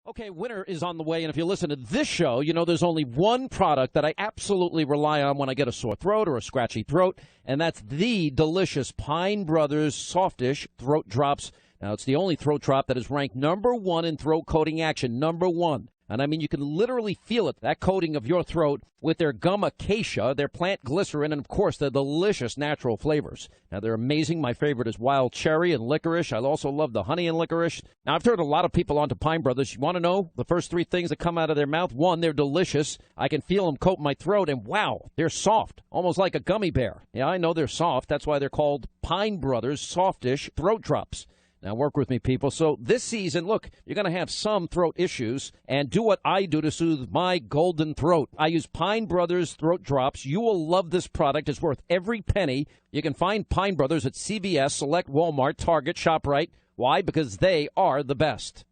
Okay, winter is on the way, and if you listen to this show, you know there's only one product that I absolutely rely on when I get a sore throat or a scratchy throat, and that's the delicious Pine Brothers Softish Throat Drops. Now, it's the only throat drop that is ranked #1 in throat coating action, #1. And I mean, you can literally feel it, that coating of your throat, with their gum acacia, their plant glycerin, and, of course, their delicious natural flavors. Now, they're amazing. My favorite is wild cherry and licorice. I also love the honey and licorice. Now, I've heard a lot of people onto Pine Brothers. You want to know the first three things that come out of their mouth? One, they're delicious. I can feel them coat my throat, and wow, they're soft, almost like a gummy bear. Yeah, I know they're soft. That's why they're called Pine Brothers Softish Throat Drops. Now, work with me, people. So this season, look, you're going to have some throat issues, and do what I do to soothe my golden throat. I use Pine Brothers Throat Drops. You will love this product. It's worth every penny. You can find Pine Brothers at CVS, Select, Walmart, Target, ShopRite. Why? Because they are the best.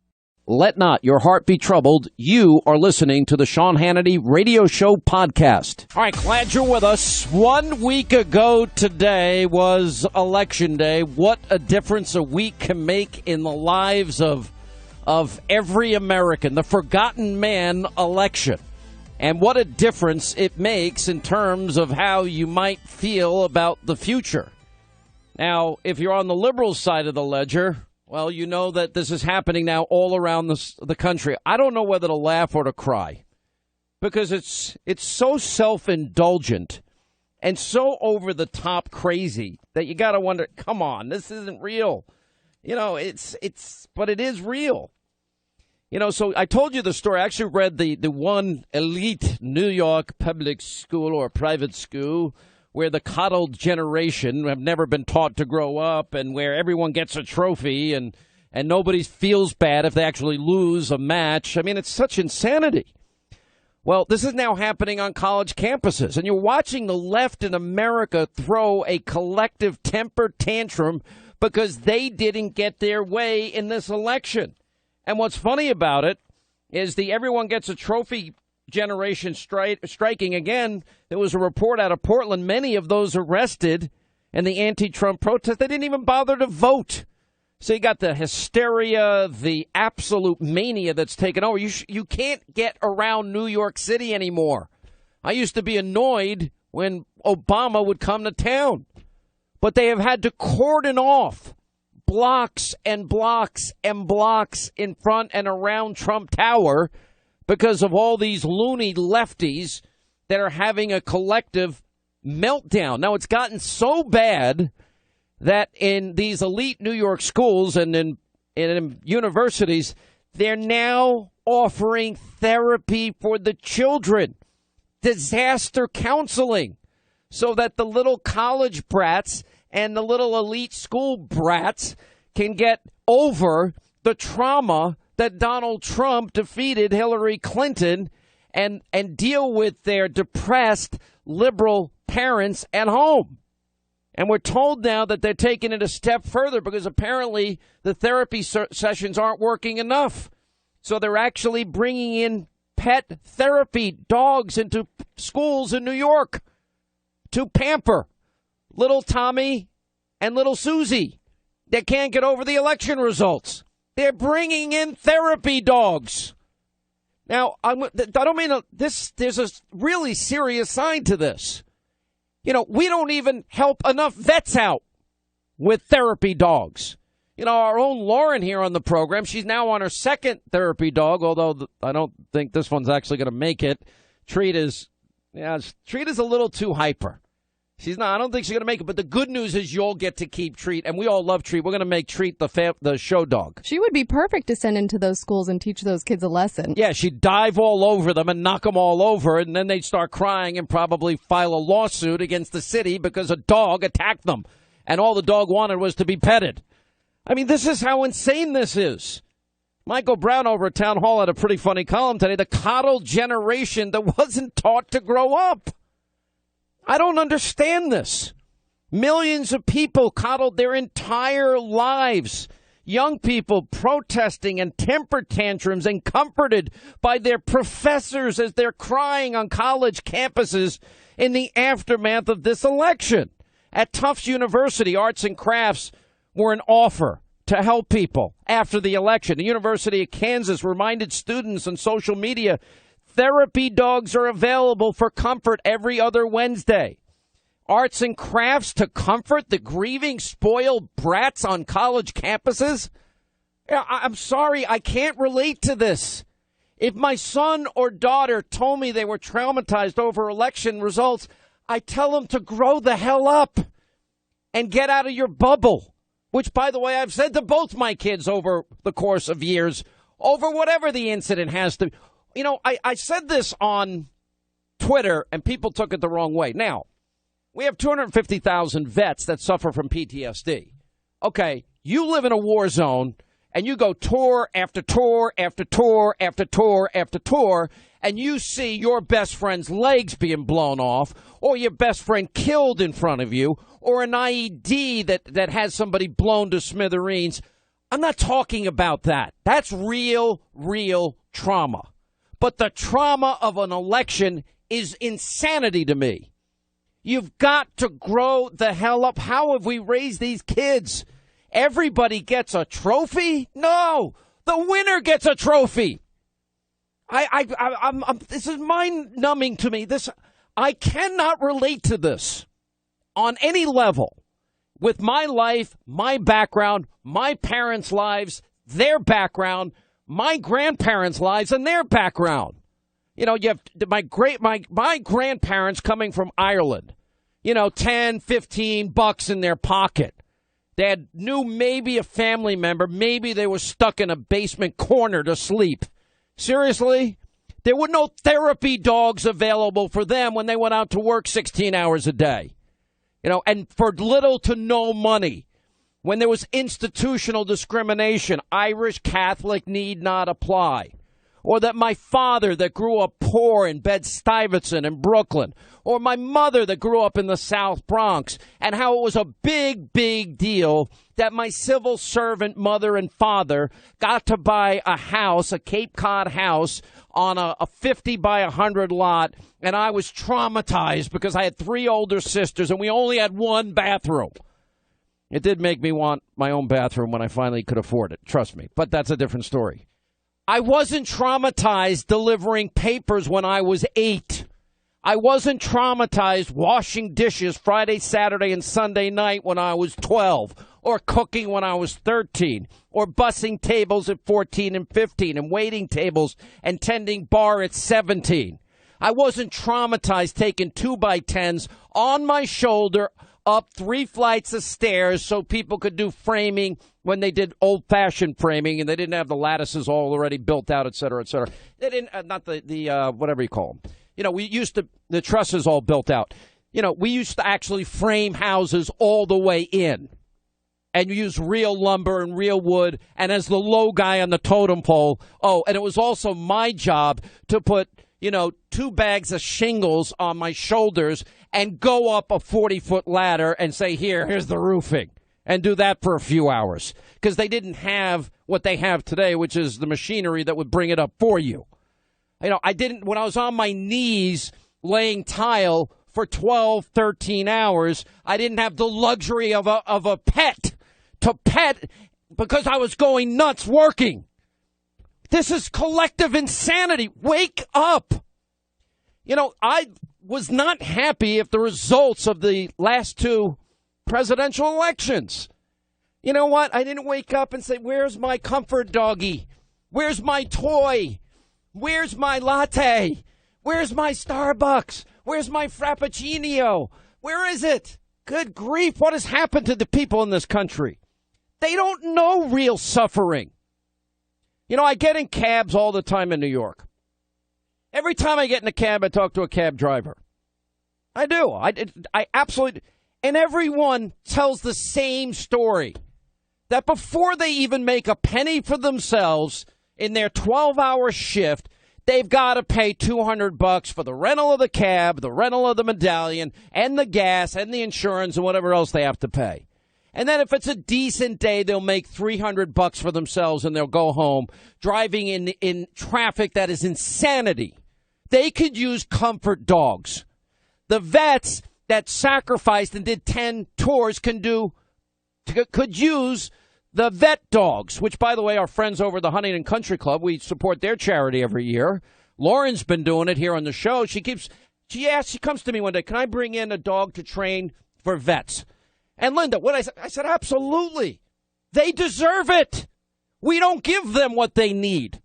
Let not your heart be troubled. You are listening to the Sean Hannity Radio Show podcast. All right, glad you're with us. 1 week ago today was Election Day. What a difference a week can make in the lives of every American. The forgotten man election. And what a difference it makes in terms of how you might feel about the future. Now, if you're on the liberal side of the ledger, well, you know that this is happening now all around the country. I don't know whether to laugh or to cry because it's so self-indulgent and so over-the-top crazy that you got to wonder, come on, this isn't real. You know, but it is real. You know, so I told you the story. I actually read the one elite New York public school or private school where the coddled generation have never been taught to grow up and where everyone gets a trophy and nobody feels bad if they actually lose a match. I mean, it's such insanity. Well, this is now happening on college campuses, and you're watching the left in America throw a collective temper tantrum because they didn't get their way in this election. And what's funny about it is the everyone gets a trophy generation striking again. There was a report out of Portland, many of those arrested in the anti-Trump protest, they didn't even bother to vote. So you got the hysteria, the absolute mania that's taken over. You can't get around New York City anymore. I used to be annoyed when Obama would come to town, but they have had to cordon off blocks and blocks and blocks in front and around Trump Tower because of all these loony lefties that are having a collective meltdown. Now, it's gotten so bad that in these elite New York schools and in universities, they're now offering therapy for the children, disaster counseling, so that the little college brats and the little elite school brats can get over the trauma that Donald Trump defeated Hillary Clinton and deal with their depressed liberal parents at home. And we're told now that they're taking it a step further because apparently the therapy sessions aren't working enough. So they're actually bringing in pet therapy dogs into schools in New York to pamper little Tommy and little Susie that can't get over the election results. They're bringing in therapy dogs. Now, I don't mean there's a really serious side to this. You know, we don't even help enough vets out with therapy dogs. You know, our own Lauren here on the program, she's now on her second therapy dog, although I don't think this one's actually going to make it. Treat is a little too hyper. She's not. I don't think she's going to make it. But the good news is you'll get to keep Treat, and we all love Treat. We're going to make Treat the show dog. She would be perfect to send into those schools and teach those kids a lesson. Yeah, she'd dive all over them and knock them all over, and then they'd start crying and probably file a lawsuit against the city because a dog attacked them, and all the dog wanted was to be petted. I mean, this is how insane this is. Michael Brown over at Town Hall had a pretty funny column today. The coddled generation that wasn't taught to grow up. I don't understand this. Millions of people coddled their entire lives. Young people protesting and temper tantrums and comforted by their professors as they're crying on college campuses in the aftermath of this election. At Tufts University, arts and crafts were an offer to help people after the election. The University of Kansas reminded students on social media therapy dogs are available for comfort every other Wednesday. Arts and crafts to comfort the grieving, spoiled brats on college campuses. I'm sorry, I can't relate to this. If my son or daughter told me they were traumatized over election results, I tell them to grow the hell up and get out of your bubble. Which, by the way, I've said to both my kids over the course of years, over whatever the incident has to. You know, I said this on Twitter, and people took it the wrong way. Now, we have 250,000 vets that suffer from PTSD. Okay, you live in a war zone, and you go tour after tour after tour after tour after tour, and you see your best friend's legs being blown off, or your best friend killed in front of you, or an IED that has somebody blown to smithereens. I'm not talking about that. That's real trauma. But the trauma of an election is insanity to me. You've got to grow the hell up. How have we raised these kids? Everybody gets a trophy? No, the winner gets a trophy. This is mind-numbing to me. I cannot relate to this on any level with my life, my background, my parents' lives, their background, my grandparents' lives, and their background. You know, you have my grandparents coming from Ireland, you know, 10, 15 bucks in their pocket. They knew maybe a family member, maybe they were stuck in a basement corner to sleep. Seriously? There were no therapy dogs available for them when they went out to work 16 hours a day. You know, and for little to no money. When there was institutional discrimination, Irish Catholic need not apply. Or that my father that grew up poor in Bed-Stuyvesant in Brooklyn, or my mother that grew up in the South Bronx, and how it was a big deal that my civil servant mother and father got to buy a house, a Cape Cod house, on a 50 by 100 lot, and I was traumatized because I had 3 older sisters, and we only had 1 bathroom. It did make me want my own bathroom when I finally could afford it, trust me, but that's a different story. I wasn't traumatized delivering papers when I was 8. I wasn't traumatized washing dishes Friday, Saturday, and Sunday night when I was 12, or cooking when I was 13, or bussing tables at 14 and 15, and waiting tables and tending bar at 17. I wasn't traumatized taking 2x10s on my shoulder up 3 flights of stairs so people could do framing when they did old-fashioned framing and they didn't have the lattices all already built out, et cetera, et cetera. They didn't, not the whatever you call them. You know, we used to, the trusses all built out. You know, we used to actually frame houses all the way in and use real lumber and real wood. And as the low guy on the totem pole, and it was also my job to put, 2 bags of shingles on my shoulders and go up a 40-foot ladder and say, here's the roofing, and do that for a few hours. Because they didn't have what they have today, which is the machinery that would bring it up for you. When I was on my knees laying tile for 12, 13 hours, I didn't have the luxury of a pet to pet because I was going nuts working. This is collective insanity. Wake up. I was not happy if the results of the last 2 presidential elections. You know what? I didn't wake up and say, where's my comfort doggy? Where's my toy? Where's my latte? Where's my Starbucks? Where's my Frappuccino? Where is it? Good grief, what has happened to the people in this country? They don't know real suffering. I get in cabs all the time in New York. Every time I get in a cab, I talk to a cab driver. I do. I absolutely. And everyone tells the same story. That before they even make a penny for themselves in their 12-hour shift, they've got to pay $200 for the rental of the cab, the rental of the medallion, and the gas, and the insurance, and whatever else they have to pay. And then if it's a decent day, they'll make $300 for themselves, and they'll go home driving in traffic that is insanity. They could use comfort dogs. The vets that sacrificed and did 10 tours could use The vet dogs, which, by the way, our friends over at the Huntington Country Club, we support their charity every year. Lauren's been doing it here on the show. She comes to me one day, can I bring in a dog to train for vets? And Linda, what I said, absolutely. They deserve it. We don't give them what they need.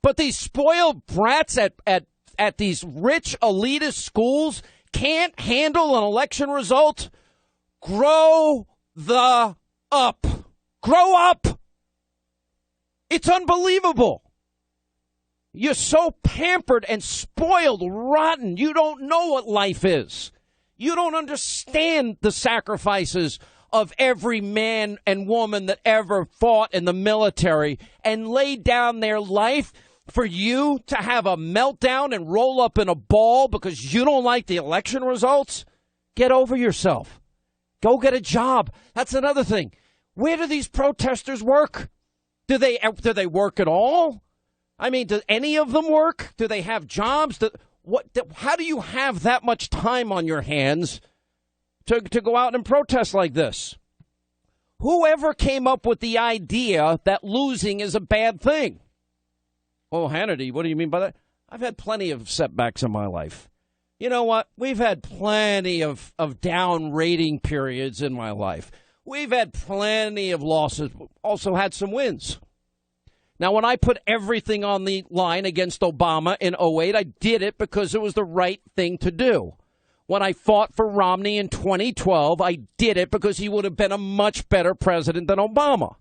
But these spoiled brats at these rich elitist schools can't handle an election result. Grow the up. Grow up. It's unbelievable. You're so pampered and spoiled, rotten. You don't know what life is. You don't understand the sacrifices of every man and woman that ever fought in the military and laid down their life for you to have a meltdown and roll up in a ball because you don't like the election results. Get over yourself. Go get a job. That's another thing. Where do these protesters work? Do they work at all? I mean, do any of them work? Do they have jobs? How do you have that much time on your hands to go out and protest like this? Whoever came up with the idea that losing is a bad thing? Oh, Hannity, what do you mean by that? I've had plenty of setbacks in my life. You know what? We've had plenty of down rating periods in my life. We've had plenty of losses, also had some wins. Now, when I put everything on the line against Obama in 2008, I did it because it was the right thing to do. When I fought for Romney in 2012, I did it because he would have been a much better president than Obama.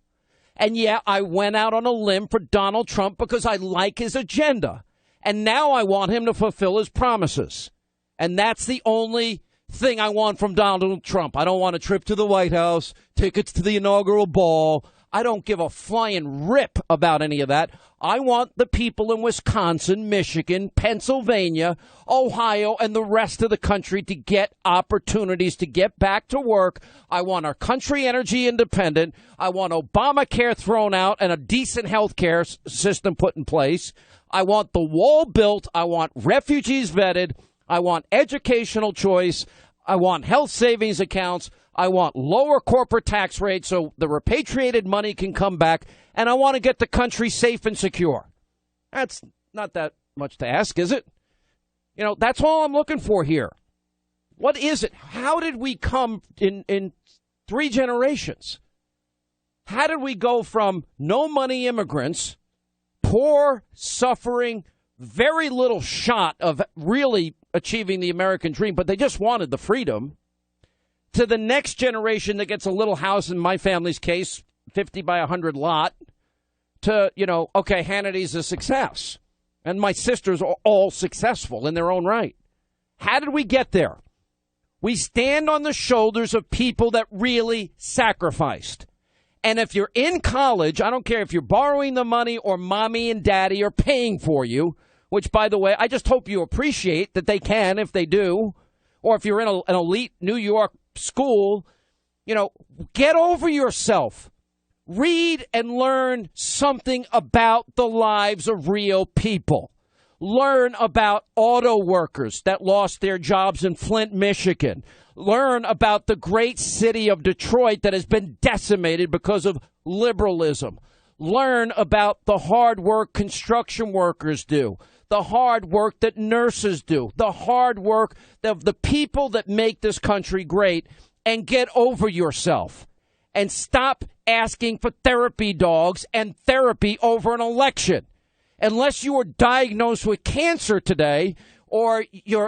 And yeah, I went out on a limb for Donald Trump because I like his agenda. And now I want him to fulfill his promises. And that's the only thing I want from Donald Trump. I don't want a trip to the White House, tickets to the inaugural ball. I don't give a flying rip about any of that. I want the people in Wisconsin, Michigan, Pennsylvania, Ohio, and the rest of the country to get opportunities to get back to work. I want our country energy independent. I want Obamacare thrown out and a decent health care system put in place. I want the wall built. I want refugees vetted. I want educational choice. I want health savings accounts. I want lower corporate tax rates so the repatriated money can come back. And I want to get the country safe and secure. That's not that much to ask, is it? You know, that's all I'm looking for here. What is it? How did we come in 3 generations? How did we go from no money immigrants, poor, suffering, very little shot of really achieving the American dream, but they just wanted the freedom, to the next generation that gets a little house, in my family's case, 50 by 100 lot, to, okay, Hannity's a success. And my sisters are all successful in their own right. How did we get there? We stand on the shoulders of people that really sacrificed. And if you're in college, I don't care if you're borrowing the money or mommy and daddy are paying for you, which, by the way, I just hope you appreciate that they can if they do. Or if you're in an elite New York school, get over yourself. Read and learn something about the lives of real people. Learn about auto workers that lost their jobs in Flint, Michigan. Learn about the great city of Detroit that has been decimated because of liberalism. Learn about the hard work construction workers do, the hard work that nurses do, the hard work of the people that make this country great, and get over yourself. And stop asking for therapy dogs and therapy over an election. Unless you were diagnosed with cancer today, or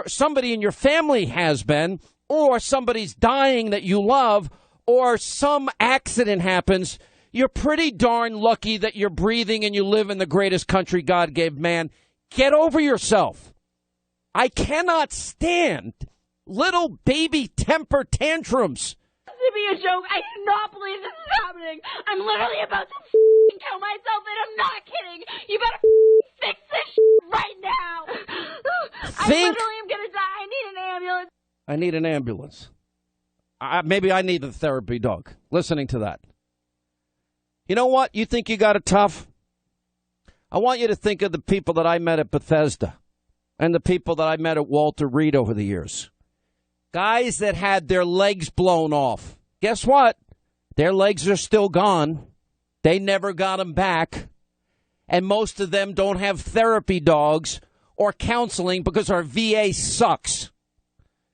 somebody in your family has been, or somebody's dying that you love, or some accident happens, you're pretty darn lucky that you're breathing and you live in the greatest country God gave man. Get over yourself. I cannot stand little baby temper tantrums. To be a joke. I do not believe this is happening. I'm literally about to kill myself, and I'm not kidding. You better fix this right now. I literally am gonna die. I need an ambulance. I need an ambulance. Maybe I need a therapy dog. Listening to that. You know what? You think you got it tough? I want you to think of the people that I met at Bethesda and the people that I met at Walter Reed over the years. Guys that had their legs blown off. Guess what? Their legs are still gone. They never got them back. And most of them don't have therapy dogs or counseling because our VA sucks.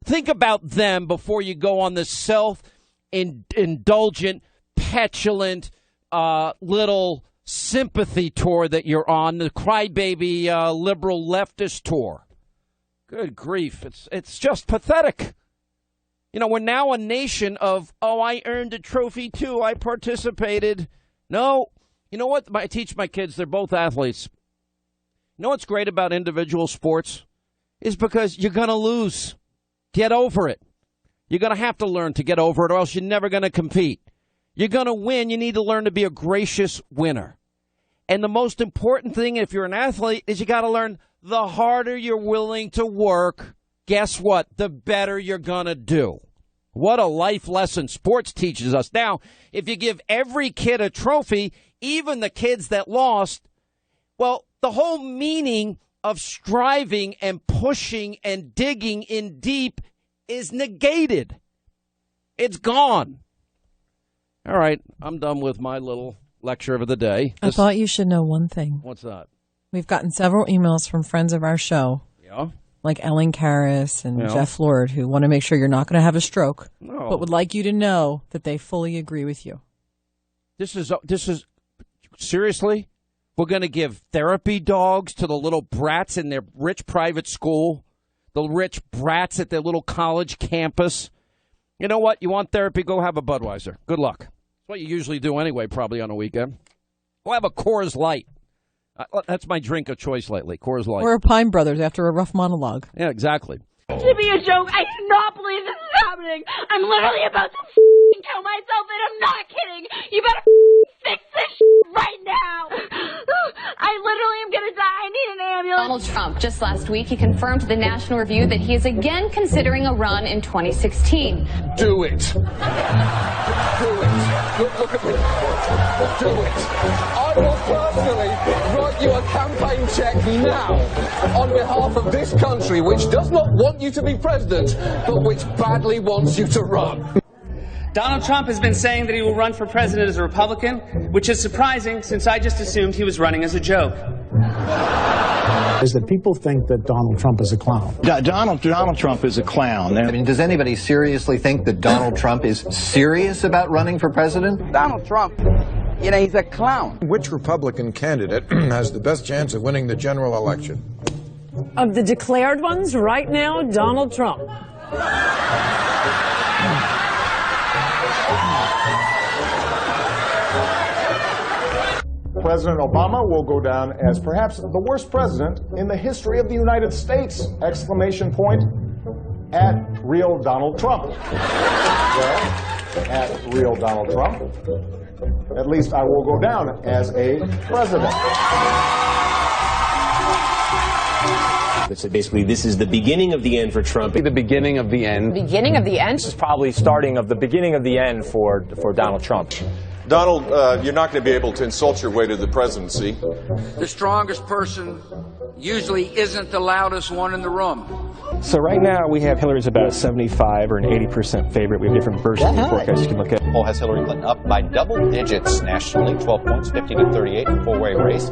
Think about them before you go on this self-indulgent, petulant, little sympathy tour that you're on, the crybaby liberal leftist tour. Good grief. It's just pathetic. You know, we're now a nation of, oh, I earned a trophy too. I participated. No. You know what? I teach my kids. They're both athletes. You know what's great about individual sports? Is because you're going to lose. Get over it. You're going to have to learn to get over it or else you're never going to compete. You're going to win. You need to learn to be a gracious winner. And the most important thing if you're an athlete is you got to learn the harder you're willing to work, guess what? The better you're going to do. What a life lesson sports teaches us. Now, if you give every kid a trophy, even the kids that lost, well, the whole meaning of striving and pushing and digging in deep is negated. It's gone. All right, I'm done with my little lecture of the day. I thought you should know one thing. What's that? We've gotten several emails from friends of our show. Yeah. Like Ellen Karras and Jeff Lord, who want to make sure you're not going to have a stroke, but would like you to know that they fully agree with you. This is seriously? We're going to give therapy dogs to the little brats in their rich private school, the rich brats at their little college campus. You know what? You want therapy? Go have a Budweiser. Good luck. That's what you usually do anyway, probably on a weekend. Go have a Coors Light. That's my drink of choice lately, Coors Light. Or a Pine Brothers after a rough monologue. Yeah, exactly. To be a joke, I cannot believe this is happening. I'm literally about to kill myself, and I'm not kidding. You better fix this right now. I literally am gonna die. I need an ambulance. Donald Trump, just last week, he confirmed to the National Review that he is again considering a run in 2016. Do it. Do it. Look at me. Do it. I will personally write you a campaign check now on behalf of this country, which does not want you to be president, but which badly wants you to run. Donald Trump has been saying that he will run for president as a Republican, which is surprising since I just assumed he was running as a joke. Is that people think that Donald Trump is a clown. Donald Trump is a clown. I mean, does anybody seriously think that Donald Trump is serious about running for president? Donald Trump, you know, he's a clown. Which Republican candidate has the best chance of winning the general election? Of the declared ones right now, Donald Trump. President Obama will go down as perhaps the worst president in the history of the United States! Exclamation point at real Donald Trump. Well, at real Donald Trump, at least I will go down as a president. Basically, this is the beginning of the end for Trump. The beginning of the end. Beginning of the end? This is probably starting of the beginning of the end for Donald Trump. Donald, you're not going to be able to insult your way to the presidency. The strongest person usually isn't the loudest one in the room. So right now we have Hillary's about a 75 or an 80% favorite. We have different versions of the forecast you can look at. Poll has Hillary Clinton up by double digits nationally, 12 points, 50-38, a four-way race.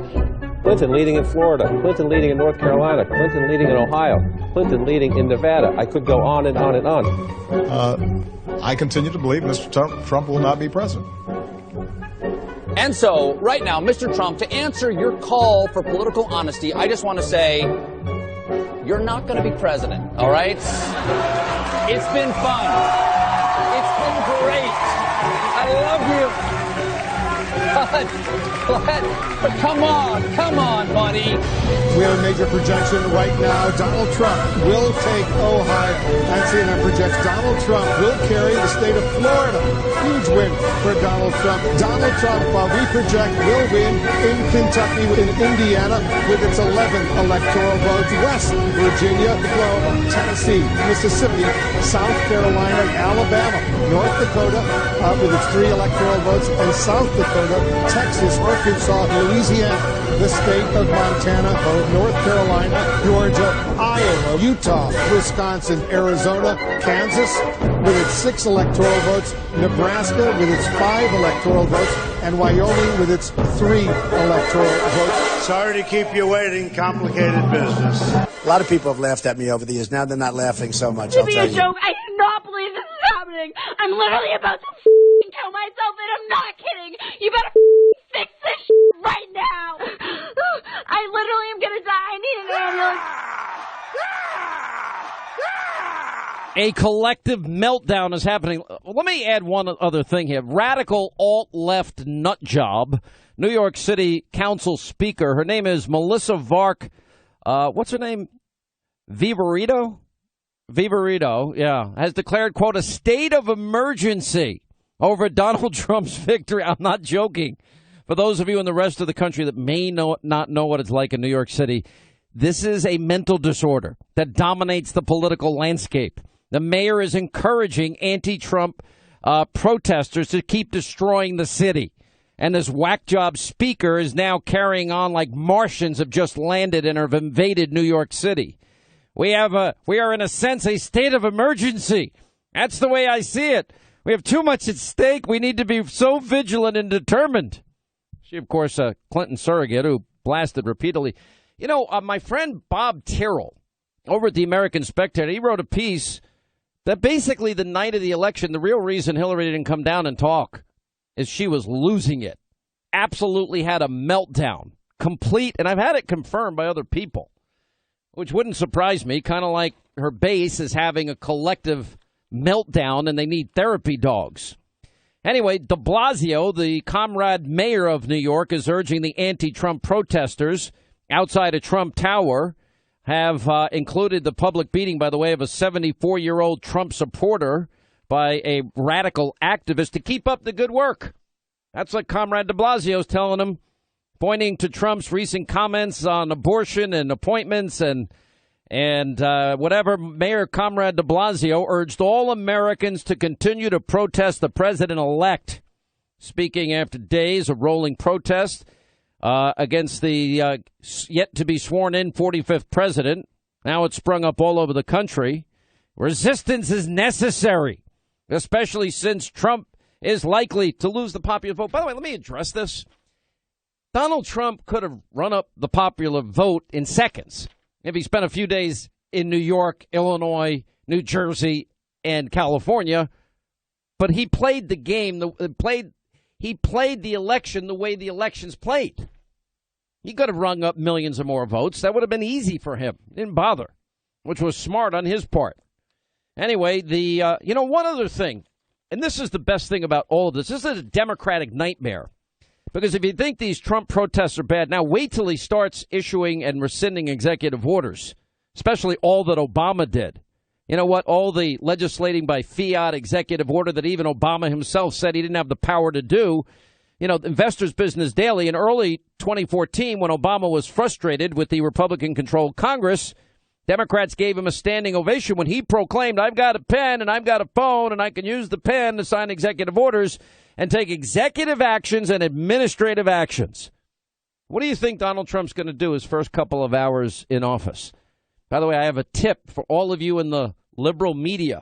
Clinton leading in Florida, Clinton leading in North Carolina, Clinton leading in Ohio, Clinton leading in Nevada. I could go on and on and on. I continue to believe Mr. Trump will not be president. And so, right now, Mr. Trump, to answer your call for political honesty, I just want to say, you're not going to be president, all right? It's been fun. It's been great. I love you. But come on, buddy. We have a major projection right now. Donald Trump will take Ohio. And CNN projects Donald Trump will carry the state of Florida. Huge win for Donald Trump. Donald Trump, we project, will win in Kentucky, in Indiana, with its 11 electoral votes. West Virginia, Oklahoma, Tennessee, Mississippi, South Carolina, Alabama, North Dakota, with its 3 electoral votes, and South Dakota, Texas, Arkansas, Louisiana, the state of Montana, North Carolina, Georgia, Iowa, Utah, Wisconsin, Arizona, Kansas, with its 6 electoral votes, Nebraska with its 5 electoral votes, and Wyoming with its 3 electoral votes. Sorry to keep you waiting. Complicated business. A lot of people have laughed at me over the years. Now they're not laughing so much, I'll tell a you. joke. I cannot believe this is happening. I'm literally about to kill myself, and I'm not kidding. You better fix this right now. I literally am gonna die. I need an ambulance. A collective meltdown is happening. Let me add one other thing here. Radical alt-left nut job, New York City Council Speaker. Her name is Melissa Vark. What's her name? Viverito, yeah, has declared, quote, a state of emergency over Donald Trump's victory. I'm not joking. For those of you in the rest of the country that may not know what it's like in New York City, this is a mental disorder that dominates the political landscape. The mayor is encouraging anti-Trump protesters to keep destroying the city. And this whack job speaker is now carrying on like Martians have just landed and have invaded New York City. We are in a sense a state of emergency. That's the way I see it. We have too much at stake. We need to be so vigilant and determined. She, of course, a Clinton surrogate who blasted repeatedly. You know, my friend Bob Tyrrell over at the American Spectator, he wrote a piece that basically the night of the election, the real reason Hillary didn't come down and talk is she was losing it. Absolutely had a meltdown. Complete, and I've had it confirmed by other people, which wouldn't surprise me, kind of like her base is having a collective meltdown and they need therapy dogs. Anyway, de Blasio, the comrade mayor of New York, is urging the anti-Trump protesters outside of Trump Tower have included the public beating, by the way, of a 74-year-old Trump supporter by a radical activist to keep up the good work. That's what Comrade de Blasio is telling him, pointing to Trump's recent comments on abortion and appointments and whatever. Mayor Comrade de Blasio urged all Americans to continue to protest the president-elect, speaking after days of rolling protests against the yet-to-be-sworn-in 45th president. Now it's sprung up all over the country. Resistance is necessary, especially since Trump is likely to lose the popular vote. By the way, let me address this. Donald Trump could have run up the popular vote in seconds if he spent a few days in New York, Illinois, New Jersey, and California. But he played the game, he played the election the way the election's played. He could have rung up millions of more votes. That would have been easy for him. Didn't bother, which was smart on his part. Anyway, one other thing, and this is the best thing about all of this. This is a Democratic nightmare. Because if you think these Trump protests are bad, now wait till he starts issuing and rescinding executive orders, especially all that Obama did. You know what? All the legislating by fiat executive order that even Obama himself said he didn't have the power to do. You know, Investors Business Daily in early 2014, when Obama was frustrated with the Republican-controlled Congress, Democrats gave him a standing ovation when he proclaimed, I've got a pen and I've got a phone and I can use the pen to sign executive orders and take executive actions and administrative actions. What do you think Donald Trump's going to do his first couple of hours in office? By the way, I have a tip for all of you in the liberal media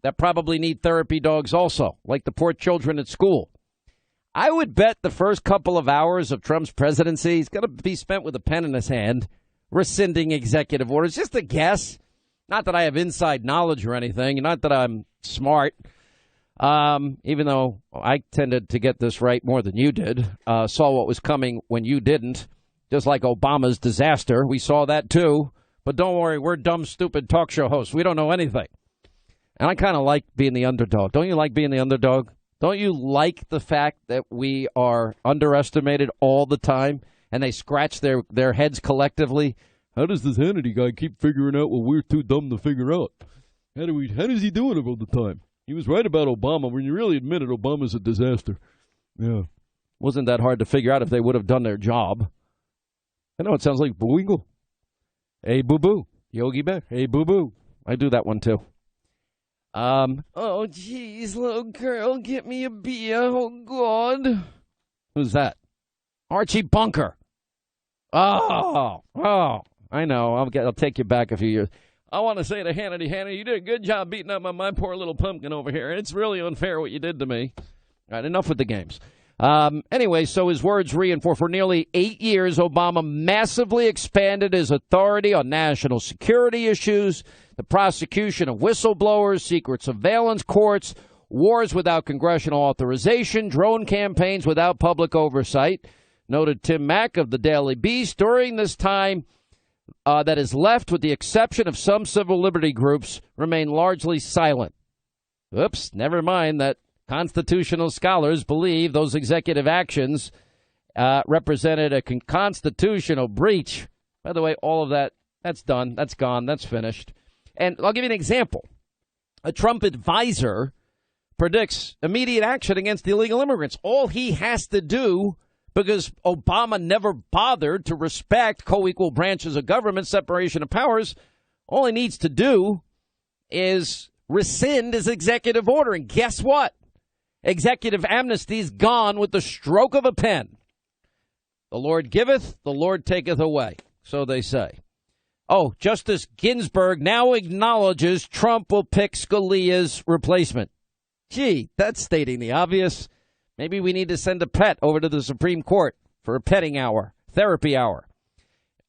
that probably need therapy dogs also, like the poor children at school. I would bet the first couple of hours of Trump's presidency is going to be spent with a pen in his hand, rescinding executive orders. Just a guess. Not that I have inside knowledge or anything. Not that I'm smart. Even though I tended to get this right more than you did. Saw what was coming when you didn't. Just like Obama's disaster. We saw that too. But don't worry, we're dumb, stupid talk show hosts. We don't know anything. And I kind of like being the underdog. Don't you like being the underdog? Don't you like the fact that we are underestimated all the time and they scratch their heads collectively? How does this Hannity guy keep figuring out what we're too dumb to figure out? How does he do it all the time? He was right about Obama when you really admitted Obama's a disaster. Yeah. Wasn't that hard to figure out if they would have done their job. I know it sounds like Booingle. Hey, boo-boo. Yogi Bear. Hey, boo-boo. I do that one, too. Oh, geez, little girl, get me a beer. Oh, God. Who's that? Archie Bunker. Oh, I know. I'll take you back a few years. I want to say to Hannity, you did a good job beating up on my poor little pumpkin over here. It's really unfair what you did to me. All right, enough with the games. Anyway, so his words reinforce for nearly 8 years, Obama massively expanded his authority on national security issues, the prosecution of whistleblowers, secret surveillance courts, wars without congressional authorization, drone campaigns without public oversight. Noted Tim Mack of the Daily Beast. During this time that is left, with the exception of some civil liberty groups, remain largely silent. Oops, never mind that constitutional scholars believe those executive actions represented a constitutional breach. By the way, all of that's done. That's gone. That's finished. And I'll give you an example. A Trump advisor predicts immediate action against illegal immigrants. All he has to do, because Obama never bothered to respect co-equal branches of government, separation of powers, all he needs to do is rescind his executive order. And guess what? Executive amnesty is gone with the stroke of a pen. The Lord giveth, the Lord taketh away, so they say. Oh, Justice Ginsburg now acknowledges Trump will pick Scalia's replacement. Gee, that's stating the obvious. Maybe we need to send a pet over to the Supreme Court for a petting hour, therapy hour.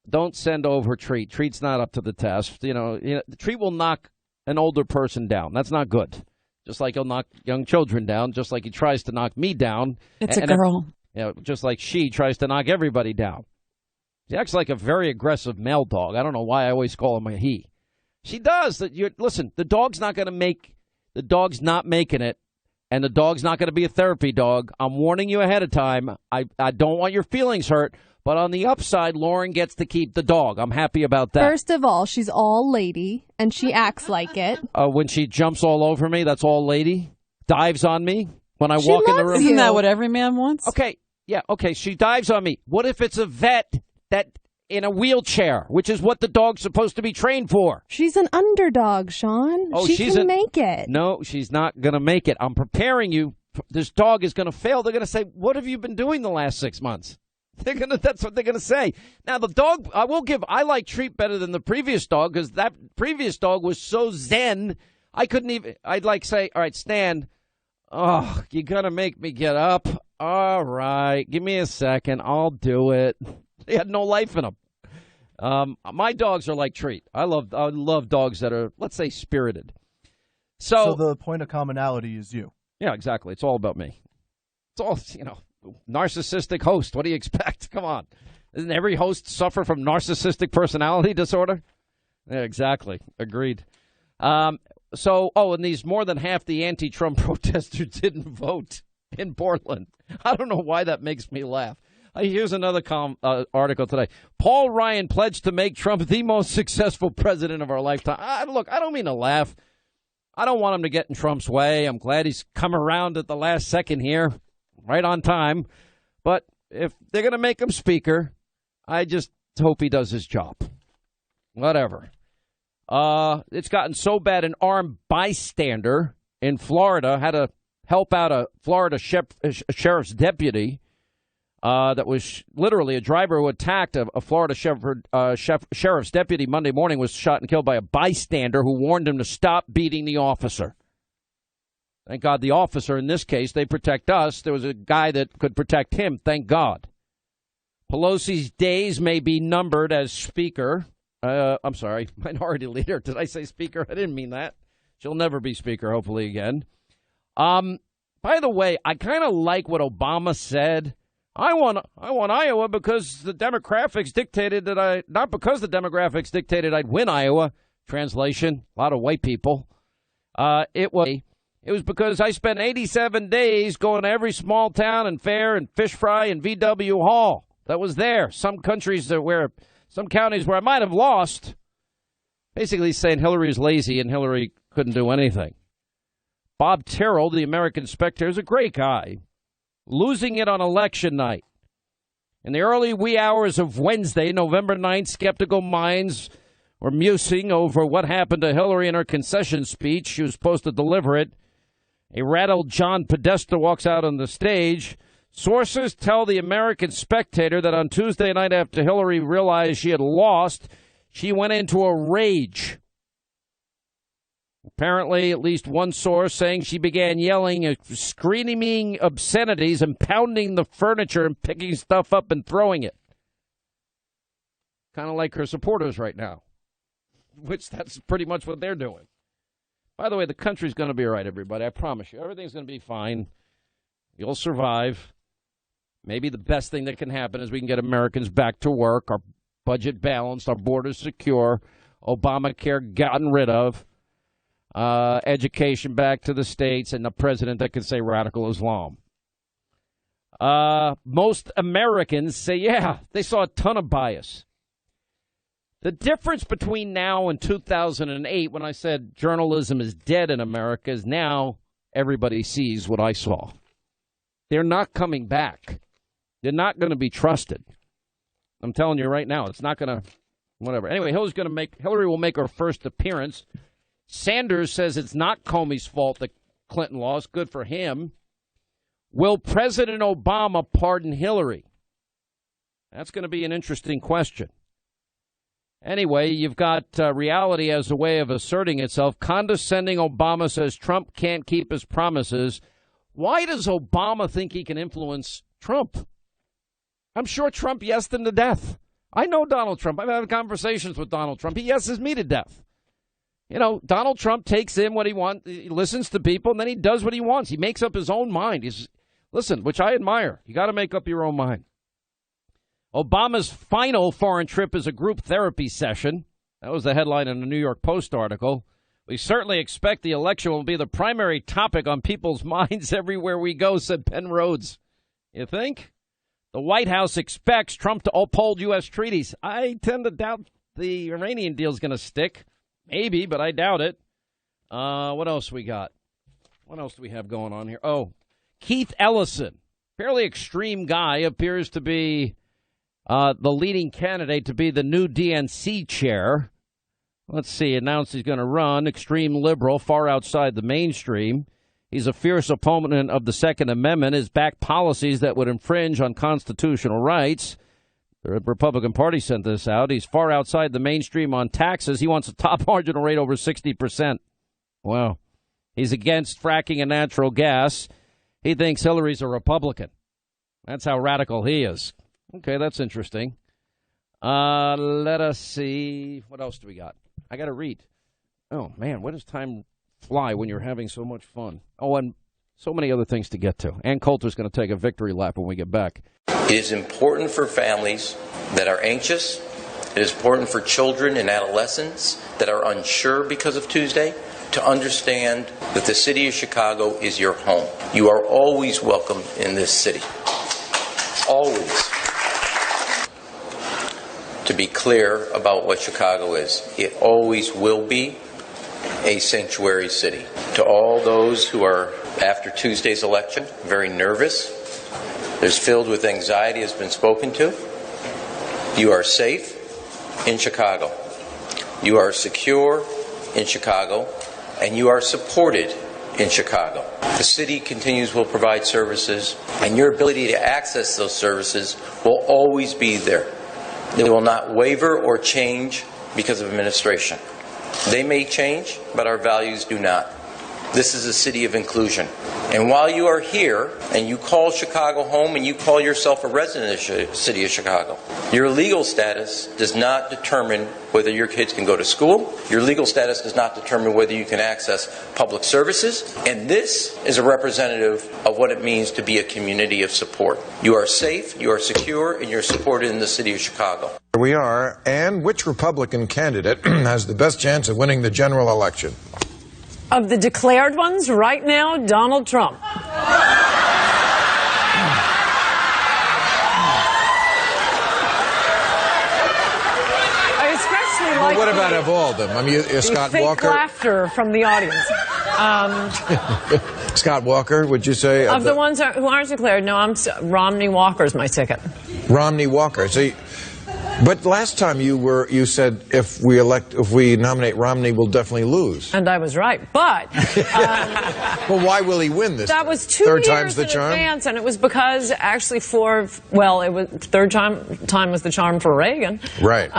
Don't send over Treat. Treat's not up to the test. Treat will knock an older person down. That's not good. Just like he'll knock young children down, just like he tries to knock me down. It's a girl. Just like she tries to knock everybody down. She acts like a very aggressive male dog. I don't know why I always call him a he. She does. Listen, the dog's not making it, and the dog's not going to be a therapy dog. I'm warning you ahead of time. I don't want your feelings hurt, but on the upside, Lauren gets to keep the dog. I'm happy about that. First of all, she's all lady, and she acts like it. When she jumps all over me, that's all lady? Dives on me when I walk in the room? Isn't that what every man wants? Okay, yeah, okay, she dives on me. What if it's a vet that in a wheelchair, which is what the dog's supposed to be trained for? She's an underdog, Sean. She can make it. No, she's not going to make it. I'm preparing you. This dog is going to fail. They're going to say, what have you been doing the last 6 months? That's what they're going to say. Now, the dog, I like Treat better than the previous dog, because that previous dog was so zen, I'd like say, all right, Stan, oh, you're going to make me get up? All right, give me a second. I'll do it. They had no life in them. My dogs are like Treat. I love dogs that are, let's say, spirited. So the point of commonality is you. Yeah, exactly. It's all about me. It's all, narcissistic host. What do you expect? Come on. Doesn't every host suffer from narcissistic personality disorder? Yeah, exactly. Agreed. And these more than half the anti-Trump protesters didn't vote in Portland. I don't know why that makes me laugh. Here's another article today. Paul Ryan pledged to make Trump the most successful president of our lifetime. Look, I don't mean to laugh. I don't want him to get in Trump's way. I'm glad he's come around at the last second here, right on time. But if they're going to make him speaker, I just hope he does his job. Whatever. It's gotten so bad, an armed bystander in Florida had to help out a Florida sheriff's deputy. That was literally a driver who attacked a Florida sheriff's deputy Monday morning, was shot and killed by a bystander who warned him to stop beating the officer. Thank God the officer, in this case, they protect us. There was a guy that could protect him, thank God. Pelosi's days may be numbered as speaker. I'm sorry, minority leader. Did I say speaker? I didn't mean that. She'll never be speaker, hopefully, again. By the way, I kind of like what Obama said. I want Iowa because the demographics dictated not because the demographics dictated I'd win Iowa. Translation, a lot of white people. It was because I spent 87 days going to every small town and fair and fish fry and VW Hall that was there. Some counties where I might have lost. Basically saying Hillary's lazy and Hillary couldn't do anything. Bob Terrell, the American Spectator, is a great guy. Losing it on election night. In the early wee hours of Wednesday, November 9th, skeptical minds were musing over what happened to Hillary in her concession speech. She was supposed to deliver it. A rattled John Podesta walks out on the stage. Sources tell the American Spectator that on Tuesday night, after Hillary realized she had lost, she went into a rage. Apparently, at least one source saying she began yelling, screaming obscenities and pounding the furniture and picking stuff up and throwing it. Kind of like her supporters right now, which that's pretty much what they're doing. By the way, the country's going to be all right, everybody. I promise you. Everything's going to be fine. You'll survive. Maybe the best thing that can happen is we can get Americans back to work, our budget balanced, our borders secure, Obamacare gotten rid of, education back to the states, and a president that can say radical Islam. Most Americans say, yeah, they saw a ton of bias. The difference between now and 2008, when I said journalism is dead in America, is now everybody sees what I saw. They're not coming back. They're not going to be trusted. I'm telling you right now, it's not going to, whatever. Anyway, Hillary will make her first appearance. Sanders says it's not Comey's fault that Clinton lost. Good for him. Will President Obama pardon Hillary? That's going to be an interesting question. Anyway, you've got reality as a way of asserting itself. Condescending Obama says Trump can't keep his promises. Why does Obama think he can influence Trump? I'm sure Trump yesed him to death. I know Donald Trump. I've had conversations with Donald Trump. He yeses me to death. You know, Donald Trump takes in what he wants, he listens to people, and then he does what he wants. He makes up his own mind. Listen, which I admire. You got to make up your own mind. Obama's final foreign trip is a group therapy session. That was the headline in the New York Post article. We certainly expect the election will be the primary topic on people's minds everywhere we go, said Penn Rhodes. You think? The White House expects Trump to uphold U.S. treaties. I tend to doubt the Iranian deal is going to stick. Maybe, but I doubt it. What else we got? What else do we have going on here? Oh, Keith Ellison, fairly extreme guy, appears to be the leading candidate to be the new DNC chair. Let's see, announced he's going to run, extreme liberal, far outside the mainstream. He's a fierce opponent of the Second Amendment. His back policies that would infringe on constitutional rights. The Republican Party sent this out. He's far outside the mainstream on taxes. He wants a top marginal rate over 60%. Wow. He's against fracking and natural gas. He thinks Hillary's a Republican. That's how radical he is. Okay, that's interesting. Let us see. What else do we got? I got to read. Oh, man, when does time fly when you're having so much fun? Oh, and so many other things to get to. And Coulter's going to take a victory lap when we get back. It is important for families that are anxious. It is important for children and adolescents that are unsure because of Tuesday to understand that the city of Chicago is your home. You are always welcome in this city. Always. To be clear about what Chicago is, it always will be a sanctuary city. To all those who are, after Tuesday's election, very nervous, there's filled with anxiety has been spoken to. You are safe in Chicago. You are secure in Chicago, and you are supported in Chicago. The city will provide services, and your ability to access those services will always be there. They will not waver or change because of administration. They may change, but our values do not. This is a city of inclusion. And while you are here and you call Chicago home and you call yourself a resident of the city of Chicago, your legal status does not determine whether your kids can go to school. Your legal status does not determine whether you can access public services. And this is a representative of what it means to be a community of support. You are safe, you are secure, and you're supported in the city of Chicago. Here we are. And which Republican candidate has the best chance of winning the general election? Of the declared ones, right now, Donald Trump. I especially like. What about of all of them? I mean, Scott Walker. Laughter from the audience. Scott Walker, would you say? Of the ones who aren't declared, no, Romney Walker's my ticket. Romney Walker. See, But last time you said if we nominate Romney, we'll definitely lose. And I was right. But well, why will he win this? That was 2 third years time's the in charm? advance, and it was because actually it was third time was the charm for Reagan. Right.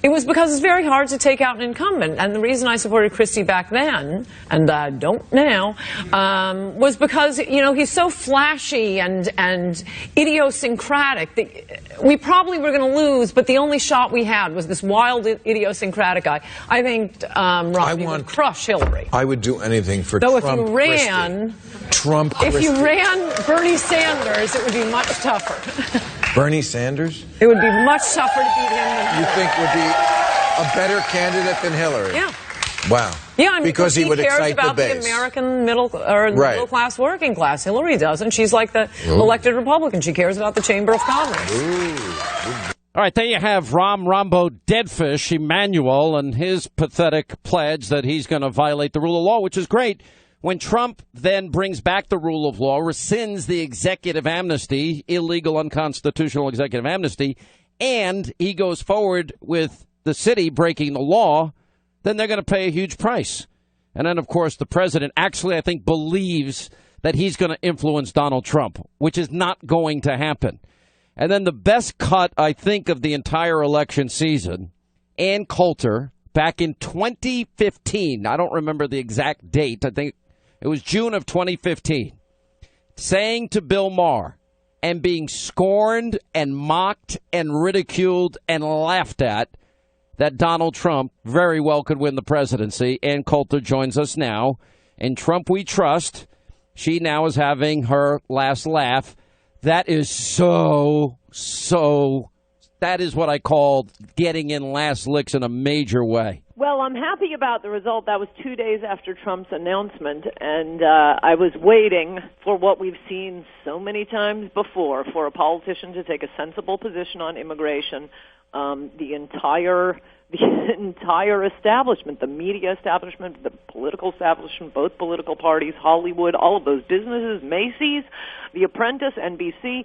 It was because it's very hard to take out an incumbent, and the reason I supported Christie back then, and I don't now, was because he's so flashy and idiosyncratic. We probably were going to lose, but the only shot we had was this wild, idiosyncratic guy. I think Romney would crush Hillary. I would do anything for Though Trump. if you ran, Trump. If you ran Bernie Sanders, it would be much tougher. Bernie Sanders? It would be much tougher to beat him than Hillary. You think would be a better candidate than Hillary? Yeah. Wow. Yeah, I mean, because he would cares excite about the base. The American middle class, working class. Hillary doesn't. She's like the elected Republican. She cares about the Chamber of Commerce. All right, there you have Rombo Deadfish Emanuel and his pathetic pledge that he's going to violate the rule of law, which is great. When Trump then brings back the rule of law, rescinds the executive amnesty, illegal, unconstitutional executive amnesty, and he goes forward with the city breaking the law, then they're going to pay a huge price. And then, of course, the president actually, I think, believes that he's going to influence Donald Trump, which is not going to happen. And then the best cut, I think, of the entire election season, Ann Coulter, back in 2015, I don't remember the exact date, I think it was June of 2015, saying to Bill Maher and being scorned and mocked and ridiculed and laughed at that Donald Trump very well could win the presidency. Ann Coulter joins us now. In Trump We Trust, she now is having her last laugh. That is that is what I call getting in last licks in a major way. Well, I'm happy about the result. That was 2 days after Trump's announcement, and I was waiting for what we've seen so many times before, for a politician to take a sensible position on immigration. The entire establishment, the media establishment, the political establishment, both political parties, Hollywood, all of those businesses, Macy's, The Apprentice, NBC,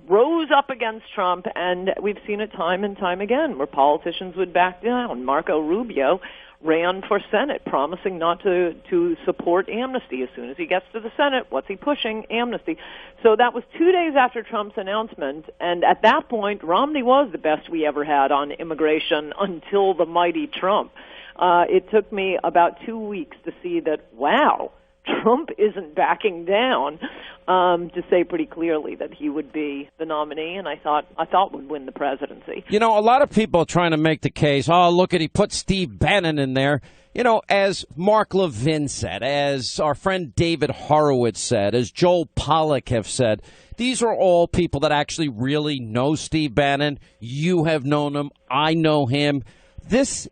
rose up against Trump, and we've seen it time and time again where politicians would back down. Marco Rubio ran for Senate, promising not to support amnesty. As soon as he gets to the Senate, what's he pushing? Amnesty. So that was 2 days after Trump's announcement, and at that point, Romney was the best we ever had on immigration until the mighty Trump. It took me about 2 weeks to see that, wow, Trump isn't backing down, to say pretty clearly that he would be the nominee, and I thought would win the presidency. You know, a lot of people are trying to make the case, oh, look at, he put Steve Bannon in there. You know, as Mark Levin said, as our friend David Horowitz said, as Joel Pollack have said, these are all people that actually really know Steve Bannon. You have known him. I know him. This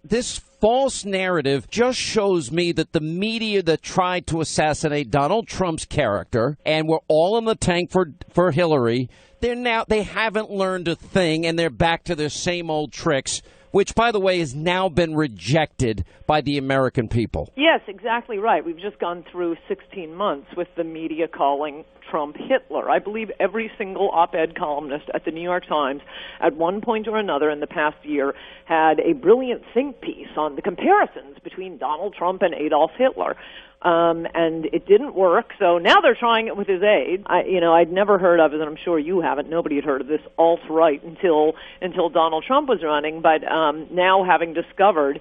false narrative just shows me that the media that tried to assassinate Donald Trump's character and were all in the tank for Hillary, they haven't learned a thing, and they're back to their same old tricks, which, by the way, has now been rejected by the American people. Yes, exactly right. We've just gone through 16 months with the media calling Trump Hitler. I believe every single op-ed columnist at the New York Times at one point or another in the past year had a brilliant think piece on the comparisons between Donald Trump and Adolf Hitler. And it didn't work, so now they're trying it with his aide. I'd never heard of it, and I'm sure you haven't. Nobody had heard of this alt-right until Donald Trump was running, but now having discovered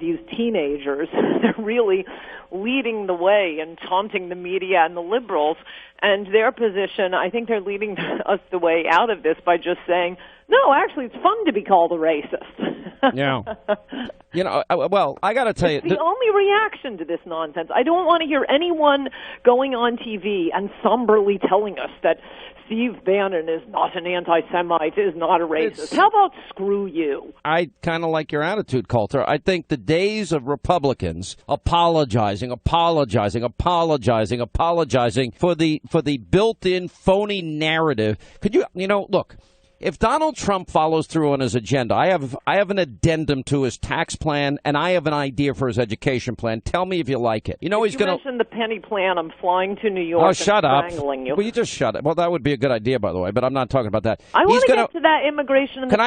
these teenagers, they're really leading the way and taunting the media and the liberals, and their position, I think they're leading us the way out of this by just saying, no, actually, it's fun to be called a racist. Yeah. Well, I got to tell you. It's the only reaction to this nonsense. I don't want to hear anyone going on TV and somberly telling us that Steve Bannon is not an anti-Semite, is not a racist. How about screw you? I kind of like your attitude, Coulter. I think the days of Republicans apologizing for the built-in phony narrative. Could you look, if Donald Trump follows through on his agenda, I have an addendum to his tax plan, and I have an idea for his education plan. Tell me if you like it. You know he's going to mention the penny plan. I'm flying to New York. Oh, shut up! Strangling you. Will you just shut up? Well, that would be a good idea, by the way. But I'm not talking about that. I want to get to that immigration. Can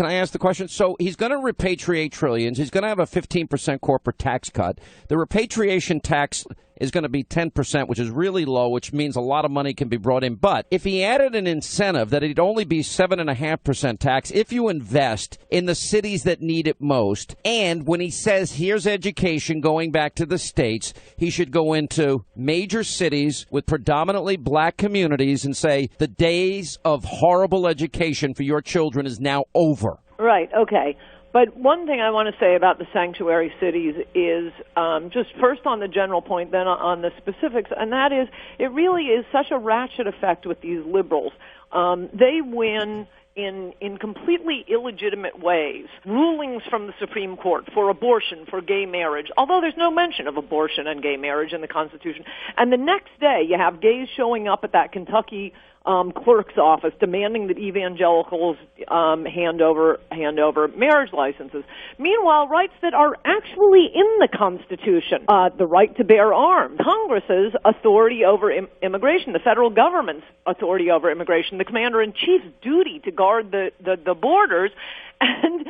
I ask the question? So he's going to repatriate trillions. He's going to have a 15% corporate tax cut. The repatriation tax is going to be 10%, which is really low, which means a lot of money can be brought in. But if he added an incentive that it'd only be 7.5% tax if you invest in the cities that need it most, and when he says here's education going back to the states, he should go into major cities with predominantly black communities and say the days of horrible education for your children is now over. Right, okay. But one thing I want to say about the sanctuary cities is just first on the general point, then on the specifics, and that is it really is such a ratchet effect with these liberals. They win in completely illegitimate ways. Rulings from the Supreme Court for abortion, for gay marriage, although there's no mention of abortion and gay marriage in the Constitution. And the next day you have gays showing up at that Kentucky clerk's office demanding that evangelicals hand over marriage licenses. Meanwhile, rights that are actually in the Constitution, the right to bear arms, Congress's authority over immigration, the federal government's authority over immigration, the commander-in-chief's duty to guard the borders, and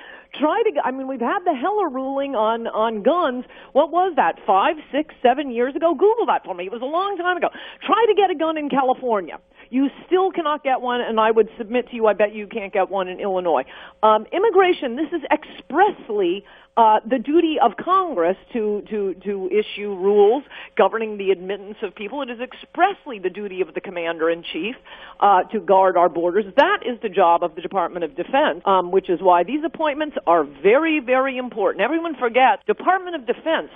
we've had the Heller ruling on guns. What was that, 5, 6, 7 years ago? Google that for me. It was a long time ago. Try to get a gun in California. You still cannot get one, and I would submit to you, I bet you can't get one in Illinois. Immigration, this is expressly the duty of Congress to issue rules governing the admittance of people. It is expressly the duty of the commander-in-chief to guard our borders. That is the job of the Department of Defense, which is why these appointments are very, very important. Everyone forgets Department of Defense.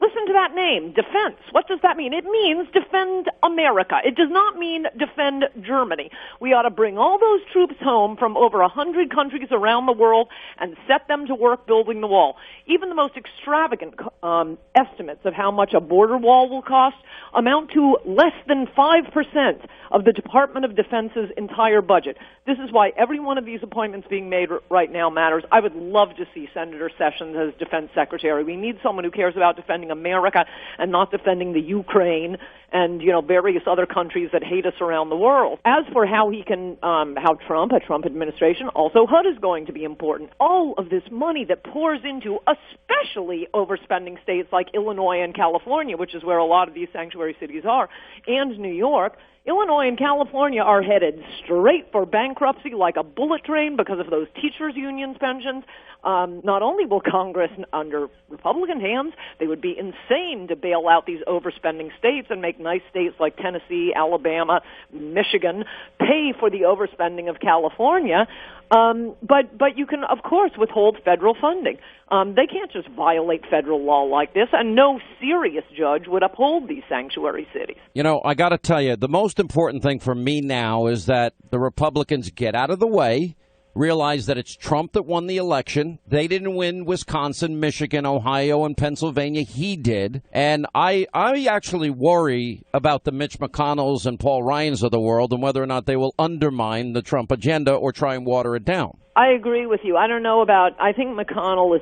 Listen to that name, defense. What does that mean? It means defend America. It does not mean defend Germany. We ought to bring all those troops home from over 100 countries around the world and set them to work building the wall. Even the most extravagant estimates of how much a border wall will cost amount to less than 5% of the Department of Defense's entire budget. This is why every one of these appointments being made right now matters. I would love to see Senator Sessions as Defense Secretary. We need someone who cares about defending America and not defending the Ukraine and, various other countries that hate us around the world. As for how he can, a Trump administration, also HUD is going to be important. All of this money that pours into especially overspending states like Illinois and California, which is where a lot of these sanctuary cities are, and New York. Illinois and California are headed straight for bankruptcy like a bullet train because of those teachers' unions pensions. Not only will Congress, under Republican hands, they would be insane to bail out these overspending states and make nice states like Tennessee, Alabama, Michigan pay for the overspending of California. But you can, of course, withhold federal funding. They can't just violate federal law like this, and no serious judge would uphold these sanctuary cities. I got to tell you, the most important thing for me now is that the Republicans get out of the way, realize that it's Trump that won the election. They didn't win Wisconsin, Michigan, Ohio, and Pennsylvania. He did. And I actually worry about the Mitch McConnells and Paul Ryans of the world and whether or not they will undermine the Trump agenda or try and water it down. I agree with you. I think McConnell is,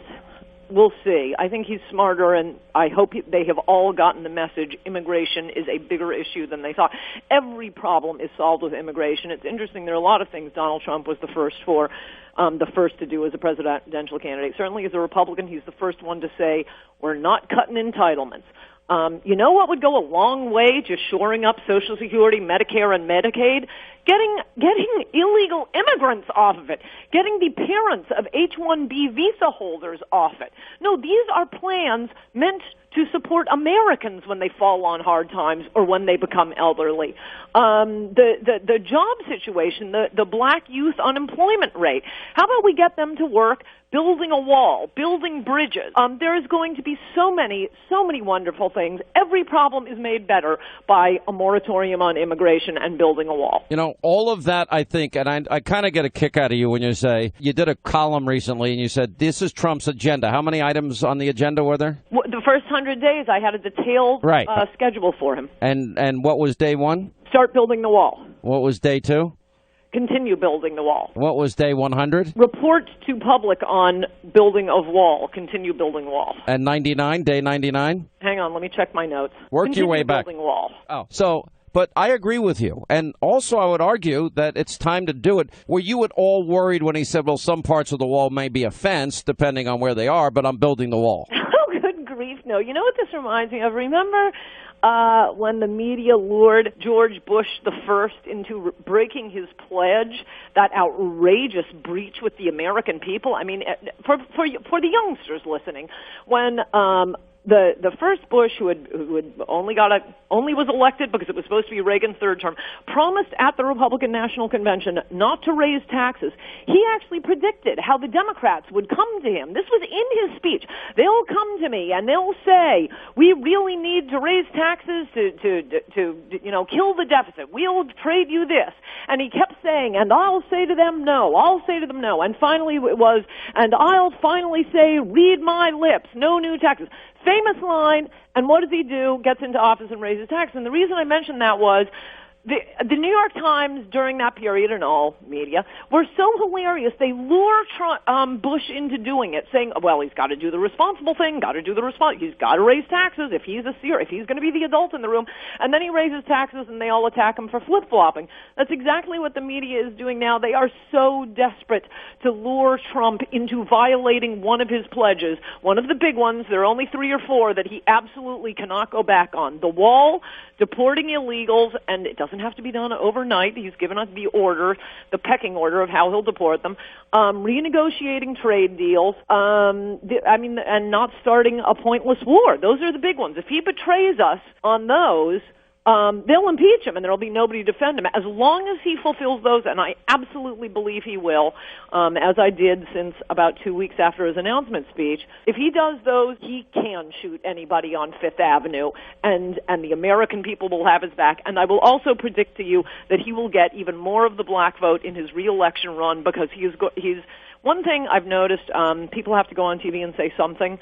we'll see. I think he's smarter, and I hope they have all gotten the message. Immigration is a bigger issue than they thought. Every problem is solved with immigration. It's interesting. There are a lot of things Donald Trump was the first to do as a presidential candidate. Certainly as a Republican, he's the first one to say, we're not cutting entitlements. You know what would go a long way to shoring up Social Security, Medicare, and Medicaid? Getting illegal immigrants off of it. Getting the parents of H-1B visa holders off it. No, these are plans meant to support Americans when they fall on hard times or when they become elderly. The job situation, the black youth unemployment rate. How about we get them to work building a wall, building bridges? There is going to be so many wonderful things. Every problem is made better by a moratorium on immigration and building a wall. All of that, I think, and I kind of get a kick out of you when you say, you did a column recently and you said, this is Trump's agenda. How many items on the agenda were there? The first 100 days, I had a detailed schedule for him. And what was day one? Start building the wall. What was day two? Continue building the wall. What was day 100? Report to public on building of wall. Continue building wall. And 99, day 99? Hang on, let me check my notes. Work Continue your way back. Building wall. Oh, so, but I agree with you. And also I would argue that it's time to do it. Were you at all worried when he said, well, some parts of the wall may be a fence, depending on where they are, but I'm building the wall? Oh, good grief, no. You know what this reminds me of? Remember when the media lured George Bush the First into breaking his pledge, that outrageous breach with the American people? I mean, for the youngsters listening, when the first Bush, who had only was elected because it was supposed to be Reagan's third term, promised at the Republican National Convention not to raise taxes. He actually predicted how the Democrats would come to him. This was in his speech. They'll come to me and they'll say, "We really need to raise taxes to kill the deficit. We'll trade you this." And he kept saying, "And I'll say to them no. I'll say to them no." And finally it was, "And I'll finally say, read my lips, no new taxes." Famous line, and what does he do? Gets into office and raises taxes. And the reason I mentioned that was the New York Times during that period, and all media, were so hilarious. They lure Bush into doing it, saying, well, he's got to do the responsible thing, he's got to raise taxes if he's going to be the adult in the room. And then he raises taxes and they all attack him for flip-flopping. That's exactly what the media is doing now. They are so desperate to lure Trump into violating one of his pledges, one of the big ones. There are only 3 or 4 that he absolutely cannot go back on. The wall, deporting illegals, and it doesn't have to be done overnight. He's given us the order, the pecking order of how he'll deport them. Renegotiating trade deals. And not starting a pointless war. Those are the big ones. If he betrays us on those, they'll impeach him, and there'll be nobody to defend him. As long as he fulfills those, and I absolutely believe he will, as I did since about 2 weeks after his announcement speech, if he does those, he can shoot anybody on Fifth Avenue, and the American people will have his back. And I will also predict to you that he will get even more of the black vote in his re-election run, because he's one thing I've noticed, people have to go on TV and say something.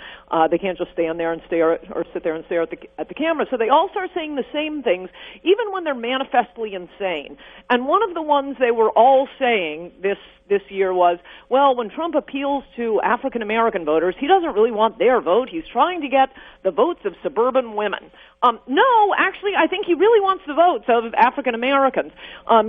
They can't just stand there and stare or sit there and stare at the camera. So they all start saying the same things, even when they're manifestly insane. And one of the ones they were all saying this year was, well, when Trump appeals to African American voters, he doesn't really want their vote. He's trying to get the votes of suburban women. No, actually, I think he really wants the votes of African Americans.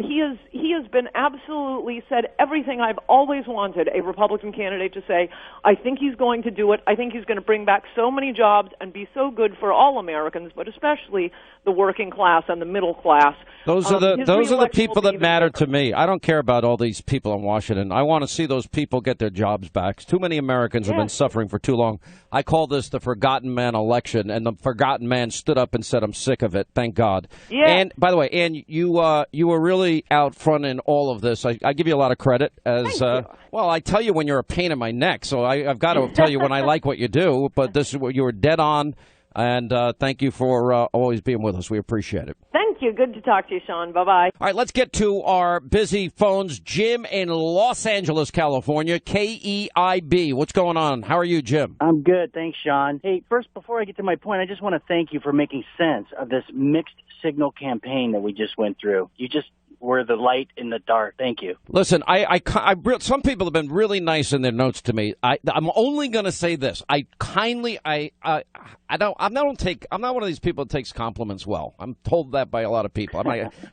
He has been absolutely said everything I've always wanted a Republican candidate to say. I think he's going to do it. I think he's going to bring back so many jobs and be so good for all Americans, but especially the working class and the middle class. Those are the people that matter to me. I don't care about all these people in Washington. I want to see those people get their jobs back. Too many Americans have been suffering for too long. I call this the forgotten man election, and the forgotten man stood up and said, I'm sick of it. Thank God. Yeah. And by the way, Ann, you were really out front in all of this. I give you a lot of credit. Well, I tell you when you're a pain in my neck, so I've got to tell you when I like what you do, but this is what you were dead on. And thank you for always being with us. We appreciate it. Thank you. Good to talk to you, Sean. Bye-bye. All right, let's get to our busy phones. Jim in Los Angeles, California, KEIB. What's going on? How are you, Jim? I'm good. Thanks, Sean. Hey, first, before I get to my point, I just want to thank you for making sense of this mixed signal campaign that we just went through. You just were the light in the dark. Thank you. Listen, some people have been really nice in their notes to me. I'm only going to say this. I'm not one of these people that takes compliments well. I'm told that by a lot of people.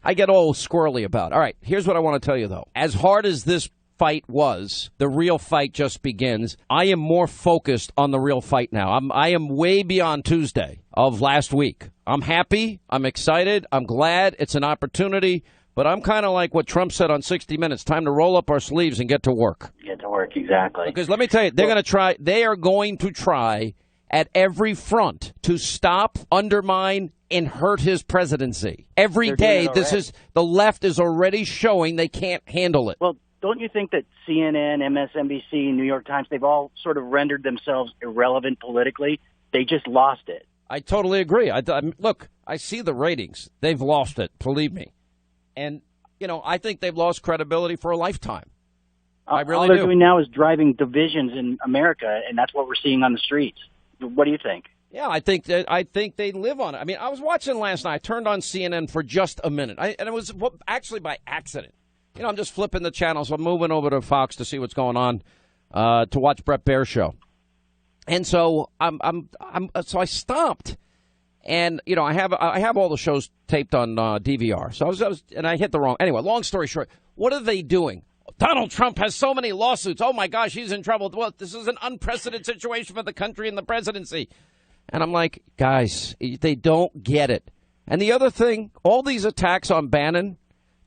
I get all squirrely about it. All right, here's what I want to tell you, though. As hard as this fight was, the real fight just begins. I am more focused on the real fight now. I am way beyond Tuesday of last week. I'm happy. I'm excited. I'm glad. It's an opportunity. But I'm kind of like what Trump said on 60 Minutes, time to roll up our sleeves and get to work. Get to work, exactly. Because let me tell you, they are going to try at every front to stop, undermine, and hurt his presidency. Every day, the left is already showing they can't handle it. Well, don't you think that CNN, MSNBC, New York Times, they've all sort of rendered themselves irrelevant politically? They just lost it. I totally agree. Look, I see the ratings. They've lost it, believe me. And, I think they've lost credibility for a lifetime. I really do. All they're doing now is driving divisions in America, and that's what we're seeing on the streets. What do you think? Yeah, I think they live on it. I mean, I was watching last night. I turned on CNN for just a minute, and it was actually by accident. I'm just flipping the channels. I'm moving over to Fox to see what's going on, to watch Bret Baier's show. And so so I stopped, and I have all the shows taped on DVR. So and I hit the wrong. Anyway, long story short, what are they doing? Donald Trump has so many lawsuits. Oh my gosh, he's in trouble. Well, this is an unprecedented situation for the country and the presidency. And I'm like, guys, they don't get it. And the other thing, all these attacks on Bannon,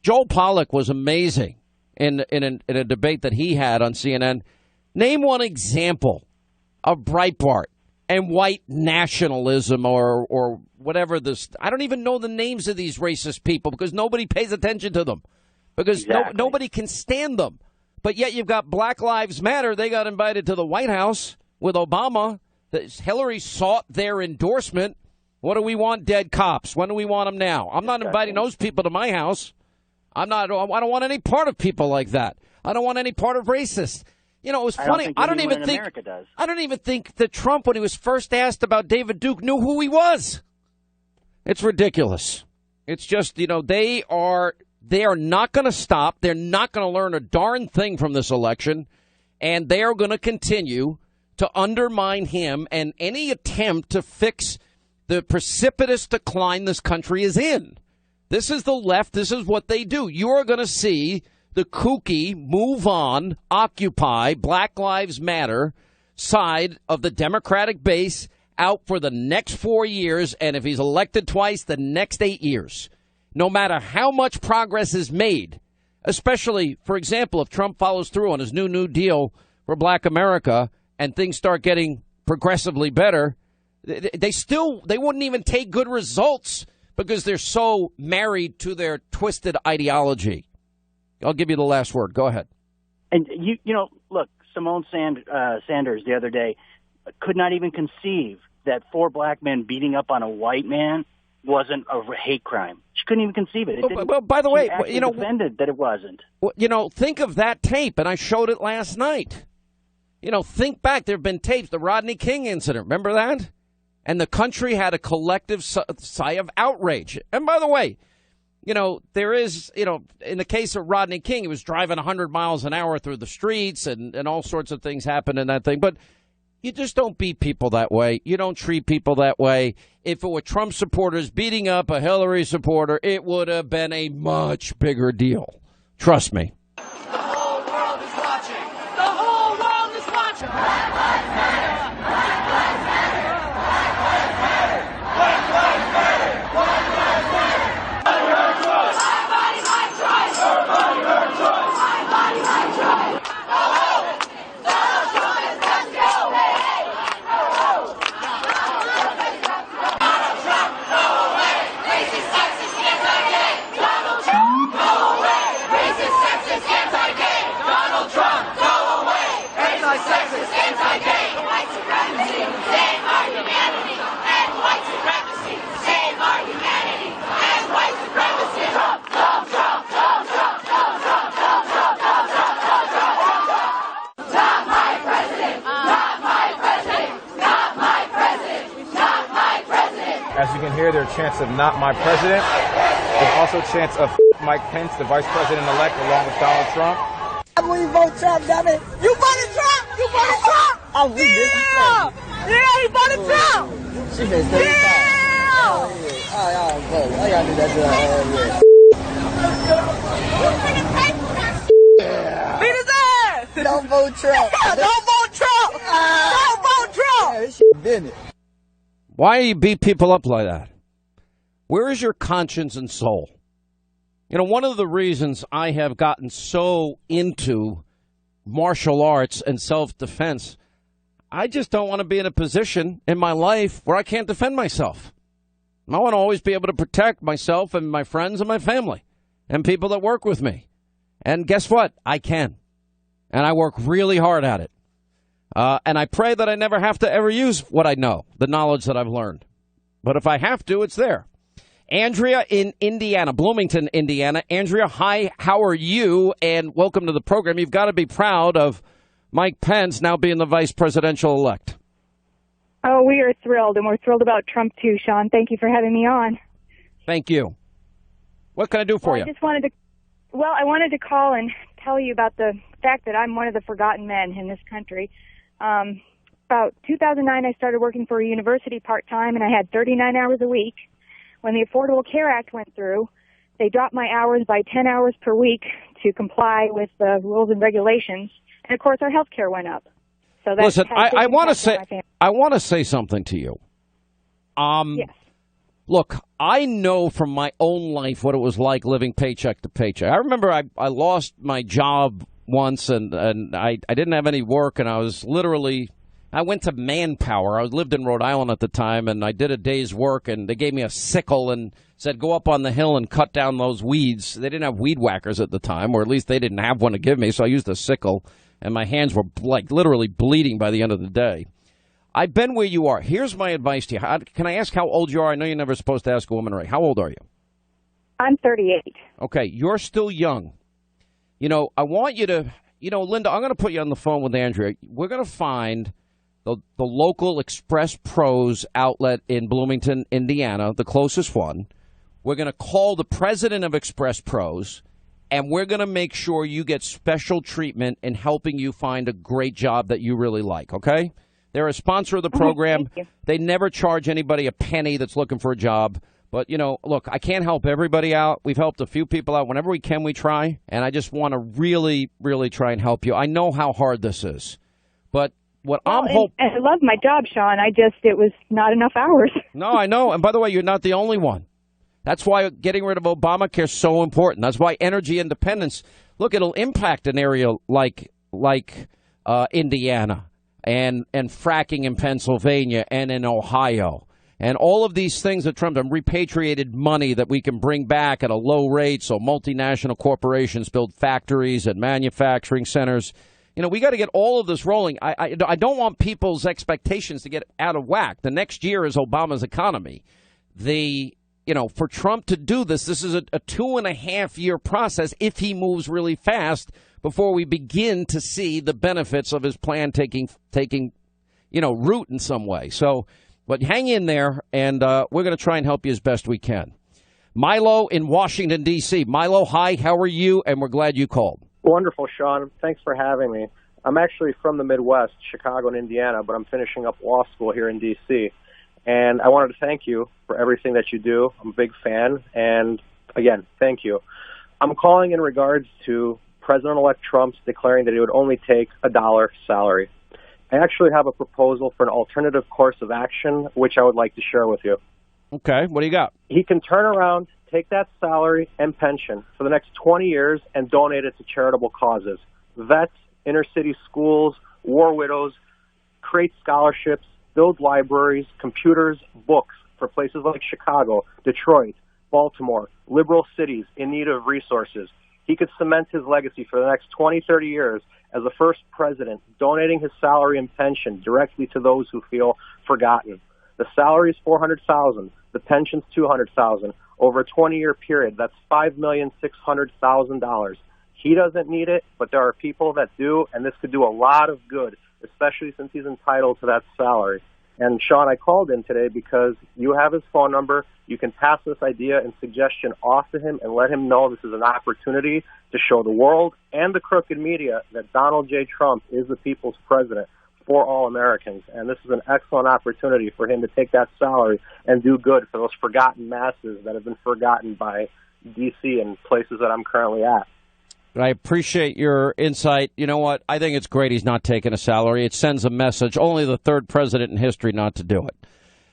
Joel Pollak was amazing in a debate that he had on CNN. Name one example of Breitbart and white nationalism or whatever this. I don't even know the names of these racist people because nobody pays attention to them because nobody can stand them. But yet you've got Black Lives Matter. They got invited to the White House with Obama. Hillary sought their endorsement. What do we want? Dead cops. When do we want them now? I'm not inviting those people to my house. I don't want any part of people like that. I don't want any part of racists. It was funny. I don't even think that Trump, when he was first asked about David Duke, knew who he was. It's ridiculous. It's just, they are not going to stop. They're not going to learn a darn thing from this election, and they are going to continue to undermine him and any attempt to fix the precipitous decline this country is in. This is the left. This is what they do. You are going to see the kooky, move on, Occupy, Black Lives Matter side of the Democratic base out for the next 4 years, and if he's elected twice, the next 8 years. No matter how much progress is made, especially, for example, if Trump follows through on his New Deal for Black America and things start getting progressively better, they wouldn't even take good results because they're so married to their twisted ideology. I'll give you the last word. Go ahead. And look, Simone Sanders the other day could not even conceive that 4 black men beating up on a white man wasn't a hate crime. She couldn't even conceive it. Well, by the way, defended that it wasn't. Think of that tape, and I showed it last night. Think back. There have been tapes. The Rodney King incident. Remember that? And the country had a collective sigh of outrage. And by the way, there is, in the case of Rodney King, he was driving 100 miles an hour through the streets and all sorts of things happened in that thing. But you just don't beat people that way. You don't treat people that way. If it were Trump supporters beating up a Hillary supporter, it would have been a much bigger deal. Trust me. The whole world is watching. The whole world is watching. Black Lives Matter. Black Lives Matter. Black Lives Matter. Black Lives Matter. Black Lives Matter. My body, my choice. Her body, her choice. My body, my choice. Go home. Donald Trump is got to go. Hey, go home. Donald Trump, go away. Racist, sexist, anti-gay. Donald Trump, go away. Racist, sexist, anti-gay. Donald Trump, go away. Racist, sexist, anti-gay. White supremacy, save our humanity. And white supremacy, save our humanity. And white supremacy. Trump, Trump, Trump, Trump, Trump, Trump, Trump, Trump, Trump, Trump, Trump, Trump, Trump, Trump. Not my president. Not my president. Not my president. Not my president. As you can hear, there are chants of not my president. There's also chants of Mike Pence, the vice president-elect, along with Donald Trump. We vote Trump, damn it. You voted Trump. You voted Trump. Oh, we did. Yeah, you voted Trump. She been yeah. Oh, y'all vote. I gotta do that to beat his ass. Don't vote Trump. Don't vote Trump. Don't vote Trump. Yeah, this shit been it. Why do you beat people up like that? Where is your conscience and soul? One of the reasons I have gotten so into martial arts and self-defense, I just don't want to be in a position in my life where I can't defend myself. I want to always be able to protect myself and my friends and my family and people that work with me. And guess what? I can. And I work really hard at it. And I pray that I never have to ever use what I know, the knowledge that I've learned. But if I have to, it's there. Andrea in Indiana, Bloomington, Indiana. Andrea, hi, how are you? And welcome to the program. You've got to be proud of Mike Pence now being the vice presidential elect. Oh, we are thrilled, and we're thrilled about Trump, too, Sean. Thank you for having me on. Thank you. What can I do for you? I just wanted to Well, I wanted to call and tell you about the fact that I'm one of the forgotten men in this country. About 2009, I started working for a university part-time, and I had 39 hours a week. When the Affordable Care Act went through, they dropped my hours by 10 hours per week to comply with the rules and regulations. And, of course, our health care went up. So that Listen, I want to say something to you. Yes. Look, I know from my own life what it was like living paycheck to paycheck. I remember I lost my job once, and I didn't have any work, and I was literally, I went to Manpower. I lived in Rhode Island at the time, and I did a day's work, and they gave me a sickle and said, go up on the hill and cut down those weeds. They didn't have weed whackers at the time, or at least they didn't have one to give me, so I used a sickle, and my hands were like literally bleeding by the end of the day. I've been where you are. Here's my advice to you. Can I ask how old you are? I know you're never supposed to ask a woman, right? How old are you? I'm 38. Okay, you're still young. You know, I want you to, Linda, I'm going to put you on the phone with Andrea. We're going to find the local Express Pros outlet in Bloomington, Indiana, the closest one. We're going to call the president of Express Pros, and we're going to make sure you get special treatment in helping you find a great job that you really like, okay? They're a sponsor of the program. They never charge anybody a penny that's looking for a job. But, look, I can't help everybody out. We've helped a few people out. Whenever we can, we try. And I just want to really, really try and help you. I know how hard this is. But what I'm hoping... And I love my job, Sean. It was not enough hours. No, I know. And by the way, you're not the only one. That's why getting rid of Obamacare is so important. That's why energy independence, look, it'll impact an area like Indiana. And fracking in Pennsylvania and in Ohio. And all of these things that Trump done, repatriated money that we can bring back at a low rate so multinational corporations build factories and manufacturing centers. We got to get all of this rolling. I don't want people's expectations to get out of whack. The next year is Obama's economy. For Trump to do this is a 2.5-year process if he moves really fast before we begin to see the benefits of his plan taking root in some way. So, but hang in there, and we're going to try and help you as best we can. Milo in Washington, D.C. Milo, hi, how are you? And we're glad you called. Wonderful, Sean. Thanks for having me. I'm actually from the Midwest, Chicago and Indiana, but I'm finishing up law school here in D.C., and I wanted to thank you for everything that you do. I'm a big fan, and again, thank you. I'm calling in regards to President-elect Trump's declaring that he would only take $1 salary. I actually have a proposal for an alternative course of action, which I would like to share with you. Okay, what do you got? He can turn around, take that salary and pension for the next 20 years and donate it to charitable causes. Vets, inner-city schools, war widows, create scholarships, build libraries, computers, books for places like Chicago, Detroit, Baltimore, liberal cities in need of resources. He could cement his legacy for the next 20, 30 years as the first president, donating his salary and pension directly to those who feel forgotten. The salary is $400,000. The pension's $200,000. Over a 20-year period, that's $5,600,000. He doesn't need it, but there are people that do, and this could do a lot of good, especially since he's entitled to that salary. And, Sean, I called in today because you have his phone number. You can pass this idea and suggestion off to him and let him know this is an opportunity to show the world and the crooked media that Donald J. Trump is the people's president for all Americans. And this is an excellent opportunity for him to take that salary and do good for those forgotten masses that have been forgotten by D.C. and places that I'm currently at. I appreciate your insight. You know what? I think it's great he's not taking a salary. It sends a message. Only the third president in history not to do it.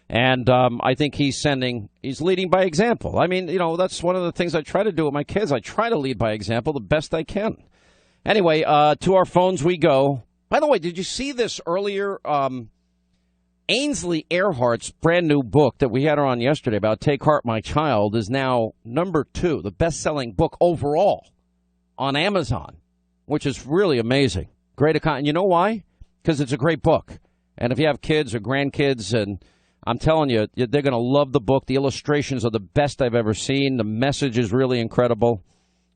And I think he's leading by example. I mean, that's one of the things I try to do with my kids. I try to lead by example the best I can. Anyway, to our phones we go. By the way, did you see this earlier? Ainsley Earhart's brand new book that we had her on yesterday about Take Heart, My Child is now number 2, the best-selling book overall on Amazon, which is really amazing. Great account. And you know why? Because it's a great book. And if you have kids or grandkids, and I'm telling you, they're going to love the book. The illustrations are the best I've ever seen. The message is really incredible.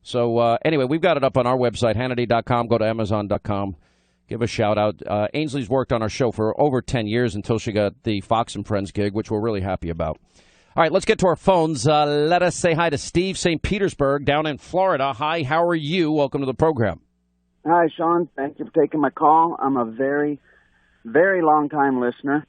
So anyway, we've got it up on our website, Hannity.com. Go to Amazon.com. Give a shout out. Ainsley's worked on our show for over 10 years until she got the Fox and Friends gig, which we're really happy about. All right, let's get to our phones. Let us say hi to Steve, St. Petersburg, down in Florida. Hi, how are you? Welcome to the program. Hi, Sean. Thank you for taking my call. I'm a very, very long-time listener.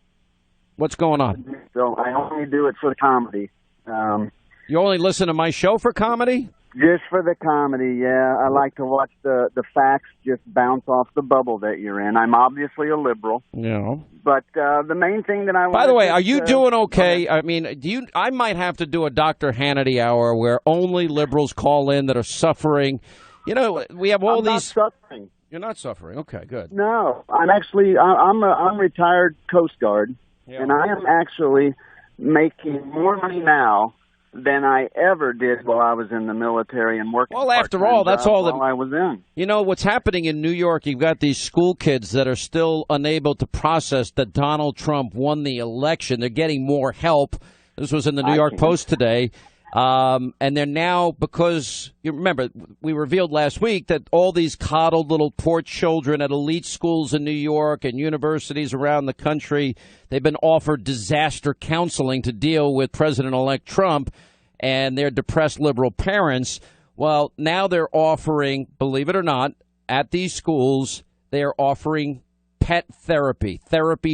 What's going on? So I only do it for the comedy. You only listen to my show for comedy? Just for the comedy, yeah. I like to watch the facts just bounce off the bubble that you're in. I'm obviously a liberal. Yeah. But the main thing that I want By the way, are you doing okay? I mean, I might have to do a Dr. Hannity hour where only liberals call in that are suffering. You know, we have all these. Not suffering. You're not suffering. Okay, good. No, I'm actually I'm retired Coast Guard, and I am actually making more money now than I ever did while I was in the military and working. Well, after all, that's all that I was in. You know what's happening in New York? You've got these school kids that are still unable to process that Donald Trump won the election. They're getting more help. This was in the New York Post today. And they're now, because you remember, we revealed last week that all these coddled little poor children at elite schools in New York and universities around the country, they've been offered disaster counseling to deal with President-elect Trump and their depressed liberal parents. Well, now they're offering, believe it or not, at these schools, they're offering pet therapy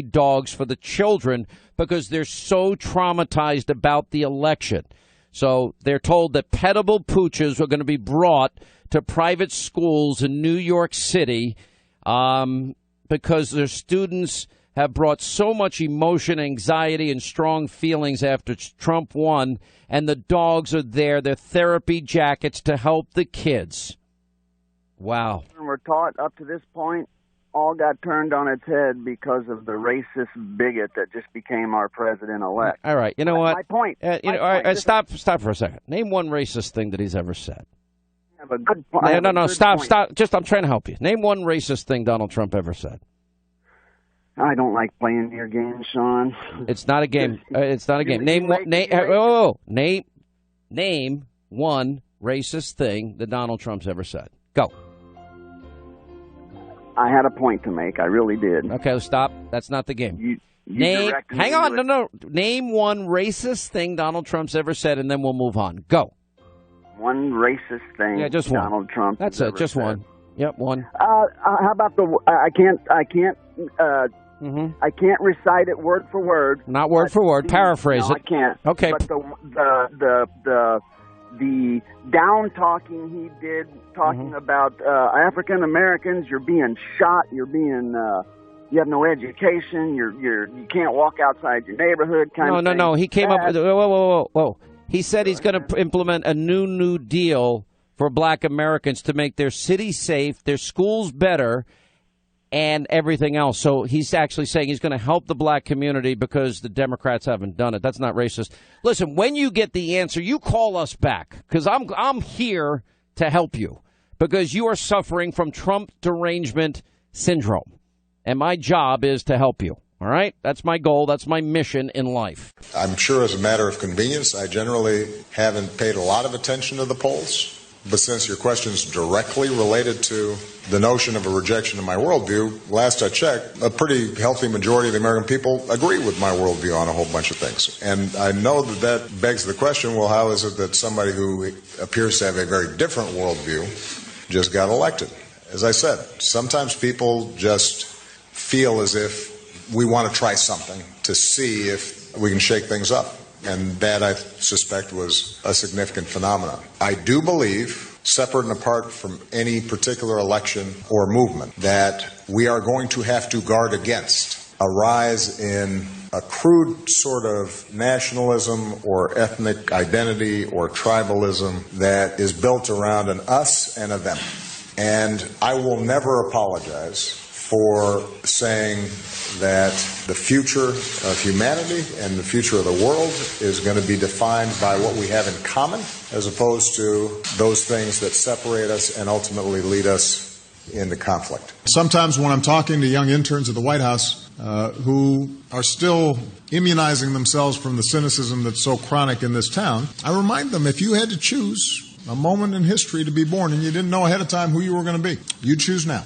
dogs for the children because they're so traumatized about the election. So they're told that pettable pooches are going to be brought to private schools in New York City because their students have brought so much emotion, anxiety, and strong feelings after Trump won, and the dogs are there. They're therapy jackets to help the kids. Wow. We're taught up to this point, all got turned on its head because of the racist bigot that just became our president-elect. All right, you know what? My point. All right, stop for a second. Name one racist thing that he's ever said. I have a good point. No, stop. Just, I'm trying to help you. Name one racist thing Donald Trump ever said. I don't like playing your game, Sean. It's not a game. It's not a game. Name one. Name one racist thing that Donald Trump's ever said. Go. I had a point to make. I really did. Okay, stop. That's not the game. You hang on. No. Name one racist thing Donald Trump's ever said, and then we'll move on. Go. One racist thing. Yeah, just Donald Trump. That's it. Just one. Yep, one. How about the? I can't recite it word for word. Not word for word. Paraphrase it. I can't. Okay. But the down talking he did, talking about African Americans, you're being shot, you're being you have no education, you can't walk outside your neighborhood kind of thing. No. He came up with whoa. He said he's going to implement a new deal for black Americans to make their city safe, their schools better, and everything else. So he's actually saying he's going to help the black community because the Democrats haven't done it. That's not racist. Listen, when you get the answer, you call us back because I'm here to help you because you are suffering from Trump derangement syndrome. And my job is to help you. All right? That's my goal. That's my mission in life. I'm sure as a matter of convenience, I generally haven't paid a lot of attention to the polls. But since your question is directly related to the notion of a rejection of my worldview, last I checked, a pretty healthy majority of the American people agree with my worldview on a whole bunch of things. And I know that begs the question, well, how is it that somebody who appears to have a very different worldview just got elected? As I said, sometimes people just feel as if we want to try something to see if we can shake things up. And that, I suspect, was a significant phenomenon. I do believe, separate and apart from any particular election or movement, that we are going to have to guard against a rise in a crude sort of nationalism or ethnic identity or tribalism that is built around an us and a them. And I will never apologize for saying that the future of humanity and the future of the world is going to be defined by what we have in common as opposed to those things that separate us and ultimately lead us into conflict. Sometimes when I'm talking to young interns at the White House who are still immunizing themselves from the cynicism that's so chronic in this town, I remind them if you had to choose a moment in history to be born and you didn't know ahead of time who you were going to be, you choose now.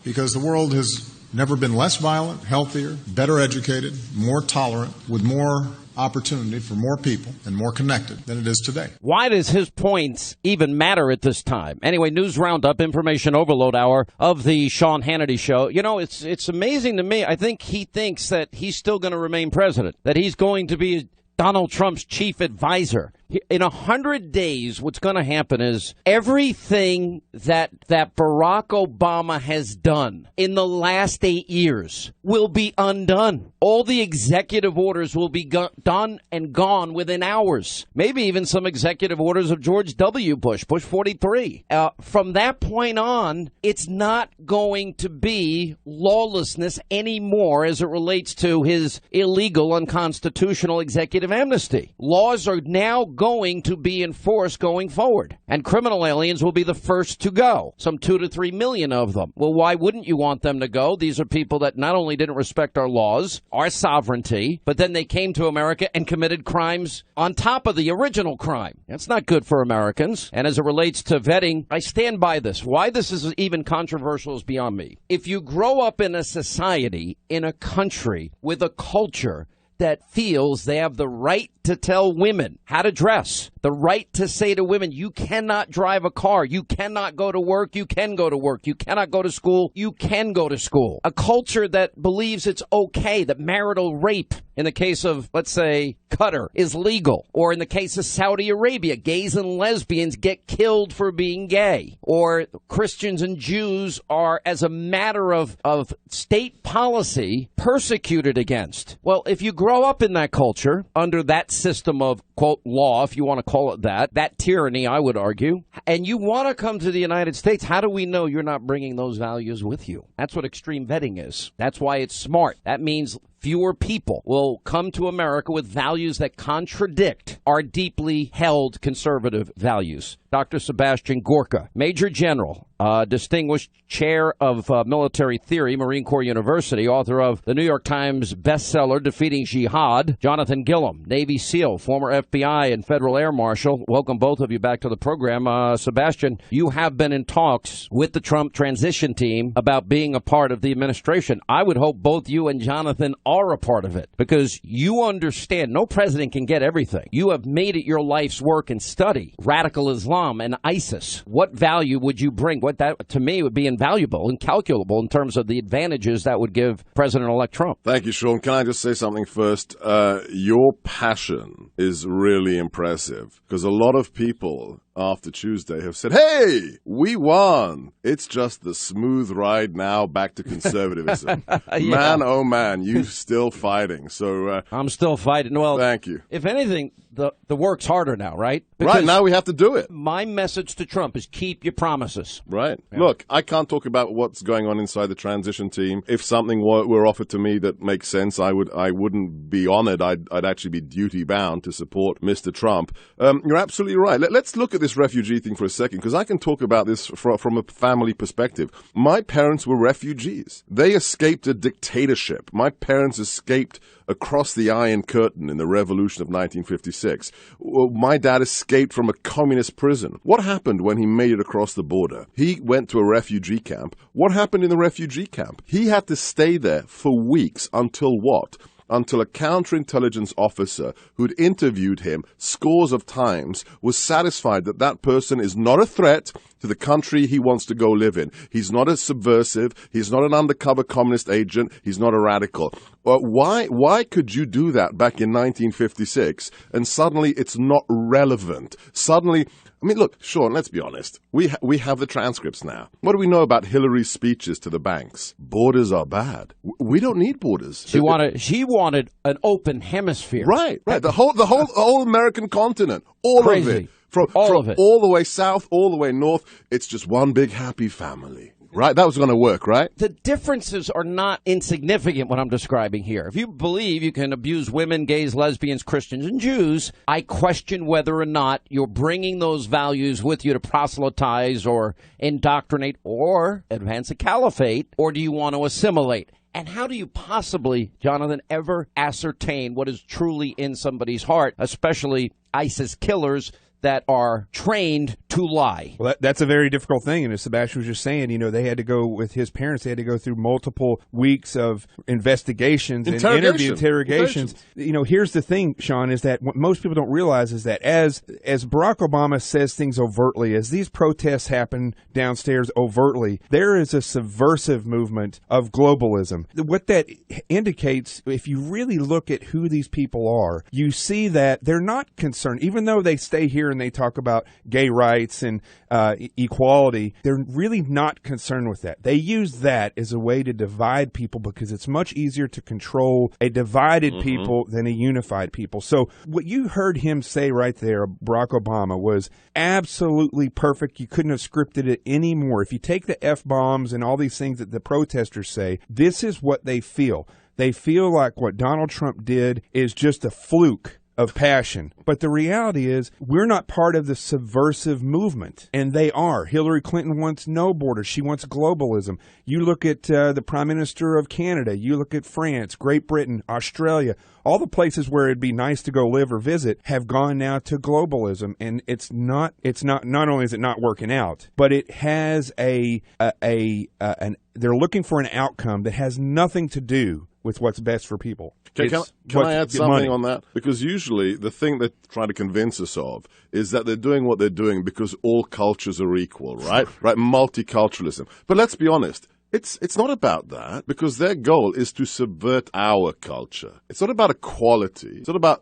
Because the world has never been less violent, healthier, better educated, more tolerant, with more opportunity for more people and more connected than it is today. Why does his points even matter at this time? Anyway, news roundup, information overload hour of the Sean Hannity Show. You know, it's amazing to me. I think he thinks that he's still going to remain president, that he's going to be Donald Trump's chief advisor. In 100 days, what's going to happen is everything that Barack Obama has done in the last 8 years will be undone. All the executive orders will be done and gone within hours. Maybe even some executive orders of George W. Bush 43. From that point on, it's not going to be lawlessness anymore as it relates to his illegal, unconstitutional executive amnesty. Laws are now going to be enforced going forward. And criminal aliens will be the first to go. Some 2 to 3 million of them. Well, why wouldn't you want them to go? These are people that not only didn't respect our laws, our sovereignty, but then they came to America and committed crimes on top of the original crime. That's not good for Americans. And as it relates to vetting, I stand by this. Why this is even controversial is beyond me. If you grow up in a society, in a country, with a culture that feels they have the right to tell women how to dress, the right to say to women, you cannot drive a car, you cannot go to work, you can go to work, you cannot go to school, you can go to school. A culture that believes it's okay, that marital rape, in the case of, let's say, Coulter, is legal. Or in the case of Saudi Arabia, gays and lesbians get killed for being gay. Or Christians and Jews are, as a matter of state policy, persecuted against. Well, if you grow up in that culture, under that system of, quote, law, if you want to call it that tyranny, I would argue, and you want to come to the United States, how do we know you're not bringing those values with you? That's what extreme vetting is. That's why it's smart. That means fewer people will come to America with values that contradict our deeply held conservative values. Dr. Sebastian Gorka, Major General, distinguished chair of military theory, Marine Corps University, author of the New York Times bestseller, Defeating Jihad. Jonathan Gillum, Navy SEAL, former FBI and Federal Air Marshal. Welcome both of you back to the program. Sebastian, you have been in talks with the Trump transition team about being a part of the administration. I would hope both you and Jonathan are a part of it, because you understand no president can get everything. You have made it your life's work and study radical Islam and ISIS. What value would you bring? What that, to me, would be invaluable, incalculable in terms of the advantages that would give President-elect Trump. Thank you, Sean. Can I just say something first? Your passion is really impressive, because a lot of people after Tuesday have said, hey, we won. It's just the smooth ride now back to conservatism. Yeah. Man, oh man, you still fighting. So I'm still fighting. Well, thank you. If anything, the work's harder now, right? Because right, now we have to do it. My message to Trump is keep your promises. Right. Yeah. Look, I can't talk about what's going on inside the transition team. If something were offered to me that makes sense, I wouldn't be honored. I'd actually be duty bound to support Mr. Trump. You're absolutely right. Let's look at this refugee thing for a second, because I can talk about this from a family perspective. My parents were refugees. They escaped a dictatorship. My parents escaped across the Iron Curtain in the Revolution of 1956. My dad escaped from a communist prison. What happened when he made it across the border? He went to a refugee camp. What happened in the refugee camp? He had to stay there for weeks until what? Until a counterintelligence officer who'd interviewed him scores of times was satisfied that that person is not a threat to the country he wants to go live in. He's not a subversive. He's not an undercover communist agent. He's not a radical. Why could you do that back in 1956 and suddenly it's not relevant? Suddenly, I mean, look, Sean, let's be honest. We have the transcripts now. What do we know about Hillary's speeches to the banks? Borders are bad. We don't need borders. She wanted an open hemisphere. Right. The whole American continent. All Crazy. of it. From all the way south, all the way north. It's just one big happy family. Right? That was going to work, right? The differences are not insignificant, what I'm describing here. If you believe you can abuse women, gays, lesbians, Christians, and Jews, I question whether or not you're bringing those values with you to proselytize or indoctrinate or advance a caliphate, or do you want to assimilate? And how do you possibly, Jonathan, ever ascertain what is truly in somebody's heart, especially ISIS killers that are trained to lie. Well, that's a very difficult thing. And as Sebastian was just saying, they had to go with his parents. They had to go through multiple weeks of investigations and interrogations. Here's the thing, Sean, is that what most people don't realize is that as Barack Obama says things overtly, as these protests happen downstairs overtly, there is a subversive movement of globalism. What that indicates, if you really look at who these people are, you see that they're not concerned, even though they stay here and they talk about gay rights and equality, they're really not concerned with that. They use that as a way to divide people because it's much easier to control a divided people than a unified people. So what you heard him say right there, Barack Obama, was absolutely perfect. You couldn't have scripted it anymore. If you take the F-bombs and all these things that the protesters say, this is what they feel. They feel like what Donald Trump did is just a fluke of passion. But the reality is we're not part of the subversive movement, and they are. Hillary Clinton wants no borders. She wants globalism. You look at the Prime Minister of Canada. You look at France, Great Britain, Australia. All the places where it'd be nice to go live or visit have gone now to globalism, and not only is it not working out, but it has they're looking for an outcome that has nothing to do with what's best for people. Can I add something on that? Because usually the thing they're trying to convince us of is that they're doing what they're doing because all cultures are equal, right? Right? Multiculturalism. But let's be honest. It's not about that, because their goal is to subvert our culture. It's not about equality. It's not about,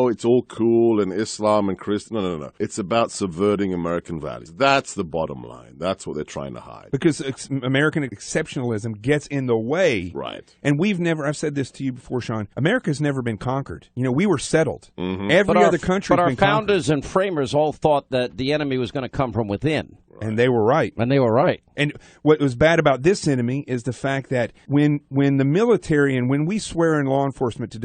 it's all cool and Islam and Christian. No. It's about subverting American values. That's the bottom line. That's what they're trying to hide. Because American exceptionalism gets in the way. Right. And I've said this to you before, Sean, America's never been conquered. We were settled. Every other country But has our been founders and framers all thought that the enemy was going to come from within. And they were right. And what was bad about this enemy is the fact that when the military and when we swear in law enforcement to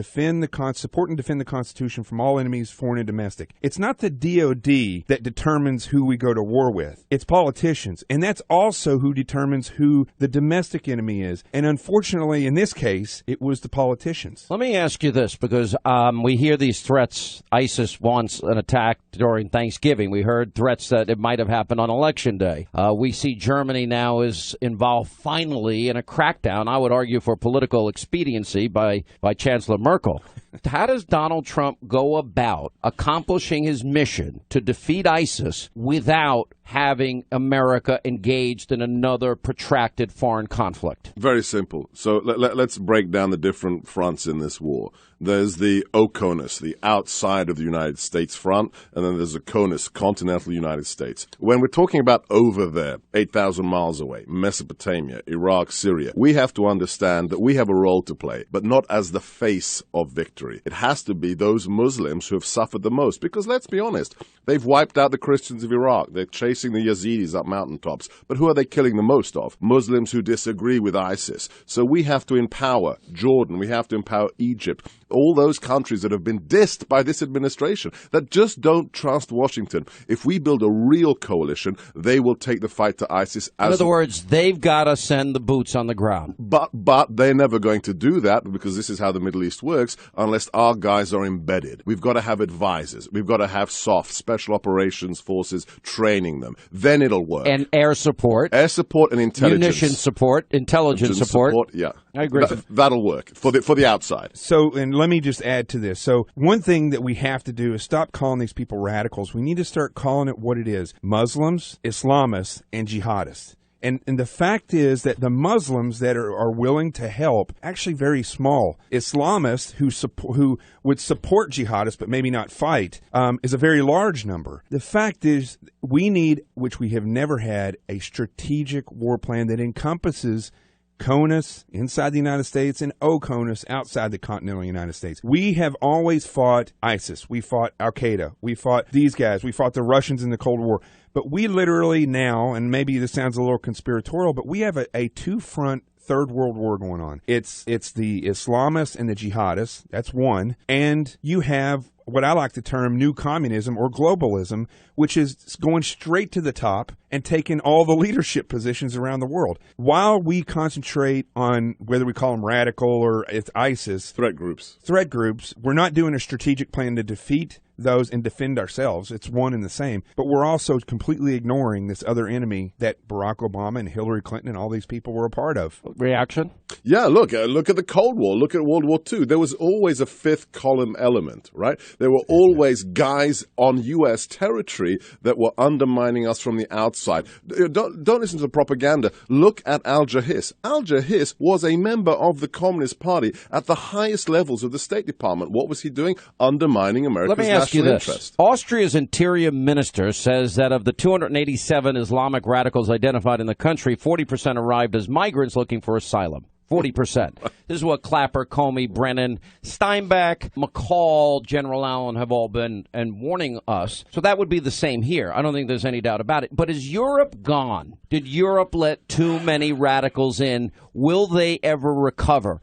support and defend the Constitution from all enemies, foreign and domestic, it's not the DOD that determines who we go to war with. It's politicians. And that's also who determines who the domestic enemy is. And unfortunately, in this case, it was the politicians. Let me ask you this, because we hear these threats. ISIS wants an attack during Thanksgiving. We heard threats that it might have happened on Election Day. We see Germany now is involved finally in a crackdown, I would argue for political expediency by Chancellor Merkel. How does Donald Trump go about accomplishing his mission to defeat ISIS without having America engaged in another protracted foreign conflict? Very simple. So let's break down the different fronts in this war. There's the OCONUS, the outside of the United States front, and then there's the CONUS, continental United States. When we're talking about over there, 8,000 miles away, Mesopotamia, Iraq, Syria, we have to understand that we have a role to play, but not as the face of victory. It has to be those Muslims who have suffered the most, because let's be honest, they've wiped out the Christians of Iraq. They're chasing the Yazidis up mountaintops. But who are they killing the most of? Muslims who disagree with ISIS. So we have to empower Jordan. We have to empower Egypt. All those countries that have been dissed by this administration, that just don't trust Washington. If we build a real coalition, they will take the fight to ISIS. In other words, they've got to send the boots on the ground. But they're never going to do that, because this is how the Middle East works, unless our guys are embedded. We've got to have advisors. We've got to have SOF, Special Operations Forces, training them. Then it'll work. And air support. Air support and intelligence. Munition support, intelligence support. Yeah. I agree. That'll work for the outside. So, and let me just add to this. So one thing that we have to do is stop calling these people radicals. We need to start calling it what it is: Muslims, Islamists, and jihadists. And the fact is that the Muslims that are willing to help, actually very small. Islamists who would support jihadists but maybe not fight is a very large number. The fact is we need, which we have never had, a strategic war plan that encompasses CONUS inside the United States and OCONUS outside the continental United States. We have always fought ISIS. We fought Al-Qaeda. We fought these guys. We fought the Russians in the Cold War. But we literally now, and maybe this sounds a little conspiratorial, but we have a two-front Third World War going on. It's the Islamists and the jihadists. That's one. And you have what I like to term new communism or globalism, which is going straight to the top and taking all the leadership positions around the world. While we concentrate on whether we call them radical or it's ISIS. Threat groups. We're not doing a strategic plan to defeat those and defend ourselves. It's one and the same. But we're also completely ignoring this other enemy that Barack Obama and Hillary Clinton and all these people were a part of. Reaction? Yeah, look at the Cold War. Look at World War II. There was always a fifth column element, right? There were always guys on U.S. territory that were undermining us from the outside. Don't listen to the propaganda. Look at Al-Jahis. Al-Jahis was a member of the Communist Party at the highest levels of the State Department. What was he doing? Undermining America's national interest. Let me ask you this. Austria's interior minister says that of the 287 Islamic radicals identified in the country, 40% arrived as migrants looking for asylum. 40%. This is what Clapper, Comey, Brennan, Steinbeck, McCall, General Allen have all been and warning us. So that would be the same here. I don't think there's any doubt about it. But is Europe gone? Did Europe let too many radicals in? Will they ever recover?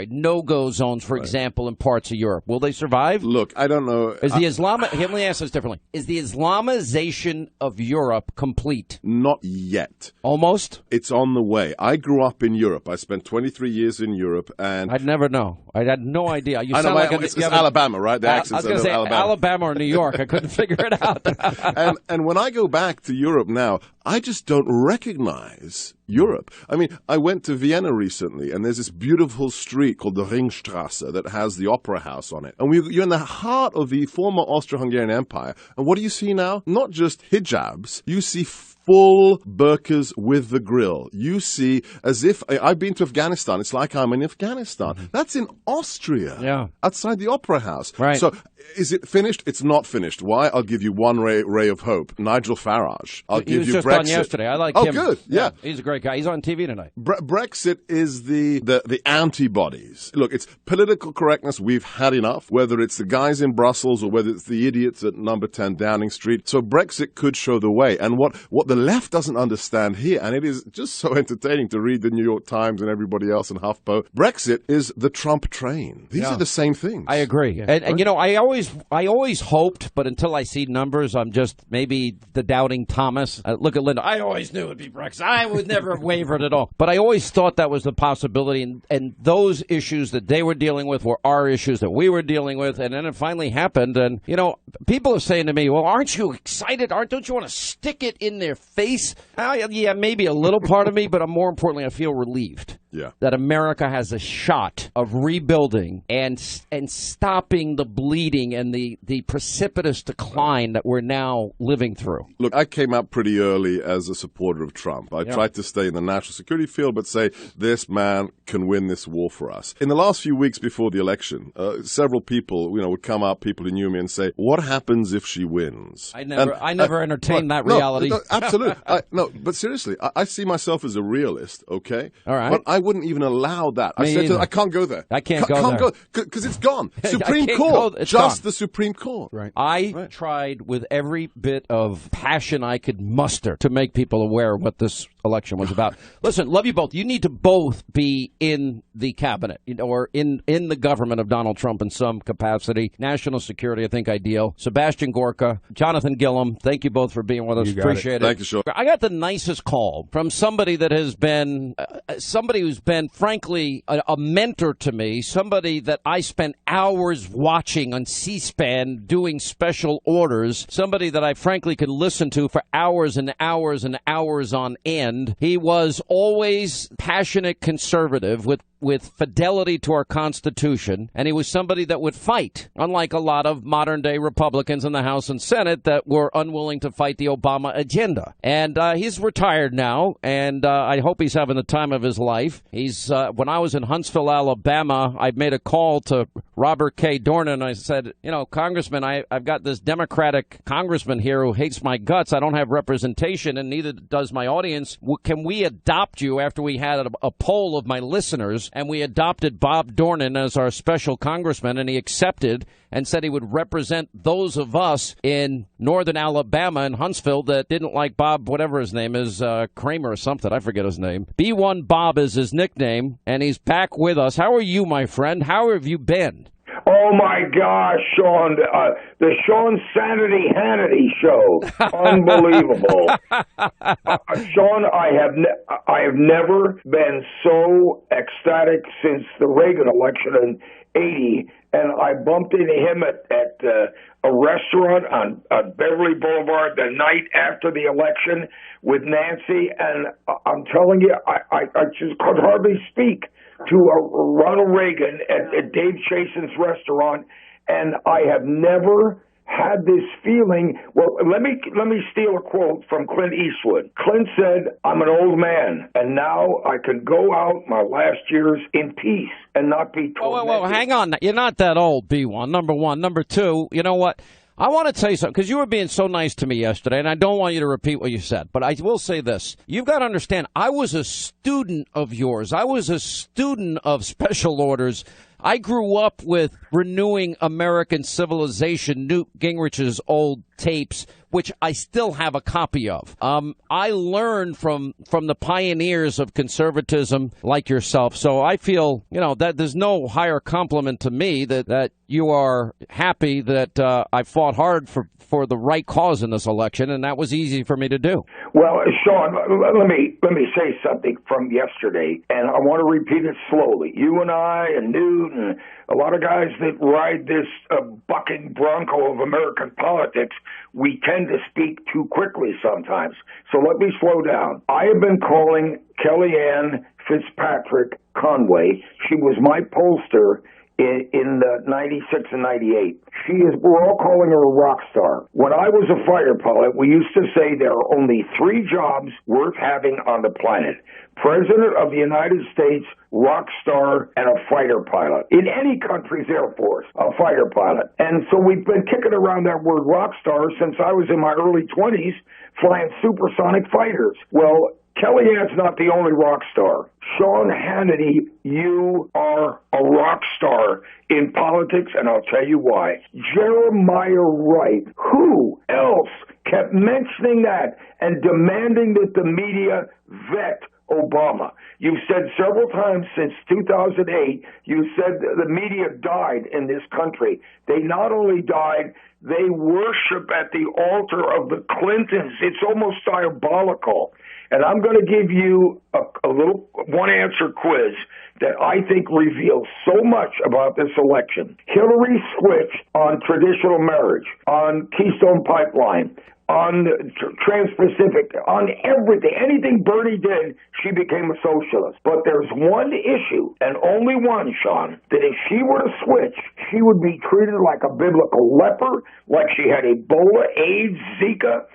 No-go zones, for example, in parts of Europe. Will they survive? Look, I don't know. Let me ask this differently. Is the Islamization of Europe complete? Not yet. Almost? It's on the way. I grew up in Europe. I spent 23 years in Europe, and I'd never know. I had no idea. I know, it's Alabama, right? The accent's I was going to say Alabama or New York. I couldn't figure it out. and when I go back to Europe now, I just don't recognize Europe. I mean, I went to Vienna recently, and there's this beautiful street called the Ringstrasse that has the Opera House on it. And you're in the heart of the former Austro-Hungarian Empire. And what do you see now? Not just hijabs. You see full burqas with the grill. You see, as if I've been to Afghanistan. It's like I'm in Afghanistan. Mm-hmm. That's in Austria, outside the Opera House. Right. So is it finished? It's not finished. Why? I'll give you one ray of hope. Nigel Farage. I'll give you Brexit. He was just on yesterday. I like him. Oh, good. Yeah. He's a great guy. He's on TV tonight. Brexit is the antibodies. Look, it's political correctness. We've had enough, whether it's the guys in Brussels or whether it's the idiots at number 10 Downing Street. So Brexit could show the way. And what the left doesn't understand here, and it is just so entertaining to read the New York Times and everybody else in HuffPo, Brexit is the Trump train. These are the same things. I agree. And you know, I always hoped, but until I see numbers, I'm just maybe the doubting Thomas. Look at Linda. I always knew it would be Brexit. I would never have wavered at all. But I always thought that was the possibility, and those issues that they were dealing with were our issues that we were dealing with, and then it finally happened. And, you know, people are saying to me, well, aren't you excited? Don't you want to stick it in their face? Yeah, maybe a little part of me, but more importantly, I feel relieved. Yeah. That America has a shot of rebuilding and stopping the bleeding and the precipitous decline that we're now living through. Look, I came out pretty early as a supporter of Trump. I tried to stay in the national security field, but say this man can win this war for us. In the last few weeks before the election, several people, would come up, people who knew me, and say, "What happens if she wins?" I never entertained that reality. No, absolutely. But seriously, I see myself as a realist. Okay, all right, but I wouldn't even allow that. I said I can't go there. I can't go there because it's gone. Supreme Court, just the Supreme Court. Right. I tried with every bit of passion I could muster to make people aware of what this election was about. Listen, love you both. You need to both be in the cabinet, or in the government of Donald Trump in some capacity. National security, I think, ideal. Sebastian Gorka, Jonathan Gillum, thank you both for being with us. Appreciate it. Thank you, Sean. I got the nicest call from somebody that has been somebody who's been, frankly, a mentor to me, somebody that I spent hours watching on C-SPAN doing special orders, somebody that I frankly could listen to for hours and hours and hours on end. He was always passionate conservative with fidelity to our Constitution, and he was somebody that would fight, unlike a lot of modern-day Republicans in the House and Senate that were unwilling to fight the Obama agenda. And he's retired now, and I hope he's having the time of his life. He's when I was in Huntsville, Alabama, I made a call to Robert K. Dornan. I said, Congressman, I've got this Democratic congressman here who hates my guts. I don't have representation, and neither does my audience. Can we adopt you after we had a poll of my listeners? And we adopted Bob Dornan as our special congressman, and he accepted and said he would represent those of us in northern Alabama and Huntsville that didn't like Bob, whatever his name is, Kramer or something. I forget his name. B1 Bob is his nickname, and he's back with us. How are you, my friend? How have you been? Oh, my gosh, Sean. The Sean Sanity Hannity show. Unbelievable. Sean, I have never been so ecstatic since the Reagan election in 80, and I bumped into him at a restaurant on Beverly Boulevard the night after the election with Nancy, and I'm telling you, I just could hardly speak to Ronald Reagan at Dave Chasen's restaurant, and I have never had this feeling. Well, let me steal a quote from Clint Eastwood. Clint said, "I'm an old man, and now I can go out my last years in peace and not be tormented." Well, hang on. You're not that old, B1, number one. Number two, you know what? I want to tell you something, because you were being so nice to me yesterday, and I don't want you to repeat what you said, but I will say this. You've got to understand, I was a student of yours. I was a student of special orders. I grew up with Renewing American Civilization, Newt Gingrich's old tapes, which I still have a copy of. I learned from the pioneers of conservatism like yourself. So I feel, that there's no higher compliment to me that you are happy that I fought hard for the right cause in this election, and that was easy for me to do. Well, Sean, let me say something from yesterday, and I want to repeat it slowly. You and I and Newt and a lot of guys that ride this bucking bronco of American politics, we tend to speak too quickly sometimes. So let me slow down. I have been calling Kellyanne Fitzpatrick Conway. She was my pollster in 96 and 98. We're all calling her a rock star. When I was a fighter pilot, we used to say there are only 3 jobs worth having on the planet: President of the United States, rock star, and a fighter pilot. In any country's Air Force, a fighter pilot. And so we've been kicking around that word rock star since I was in my early 20s flying supersonic fighters. Well, Kellyanne's not the only rock star. Sean Hannity, you are a rock star in politics, and I'll tell you why. Jeremiah Wright, who else kept mentioning that and demanding that the media vet Obama? You've said several times since 2008, you said the media died in this country. They not only died, they worship at the altar of the Clintons. It's almost diabolical. And I'm going to give you a little one-answer quiz that I think reveals so much about this election. Hillary switched on traditional marriage, on Keystone Pipeline, on Trans-Pacific, on everything. Anything Bernie did, she became a socialist. But there's one issue, and only one, Sean, that if she were to switch, she would be treated like a biblical leper, like she had Ebola, AIDS, Zika,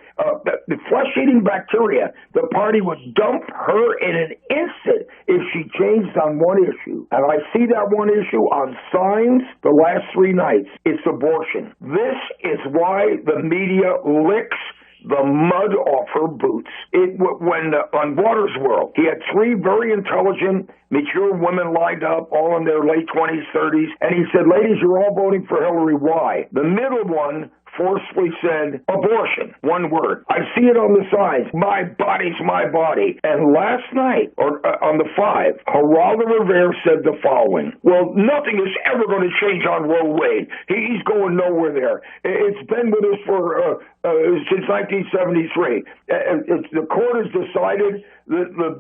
the flesh-eating bacteria. The party would dump her in an instant if she changed on one issue. And I see that one issue on signs the last 3 nights. It's abortion. This is why the media licks the mud off her boots. On Waters' World, he had 3 very intelligent, mature women lined up, all in their late 20s, 30s, and he said, "Ladies, you're all voting for Hillary. Why?" The middle one forcefully said, "Abortion," one word. I see it on the signs. My body's my body. And last night, on the 5, Geraldo Rivera said the following: "Well, nothing is ever going to change on Roe Wade. He's going nowhere there. It's been with us for since 1973. The court has decided that the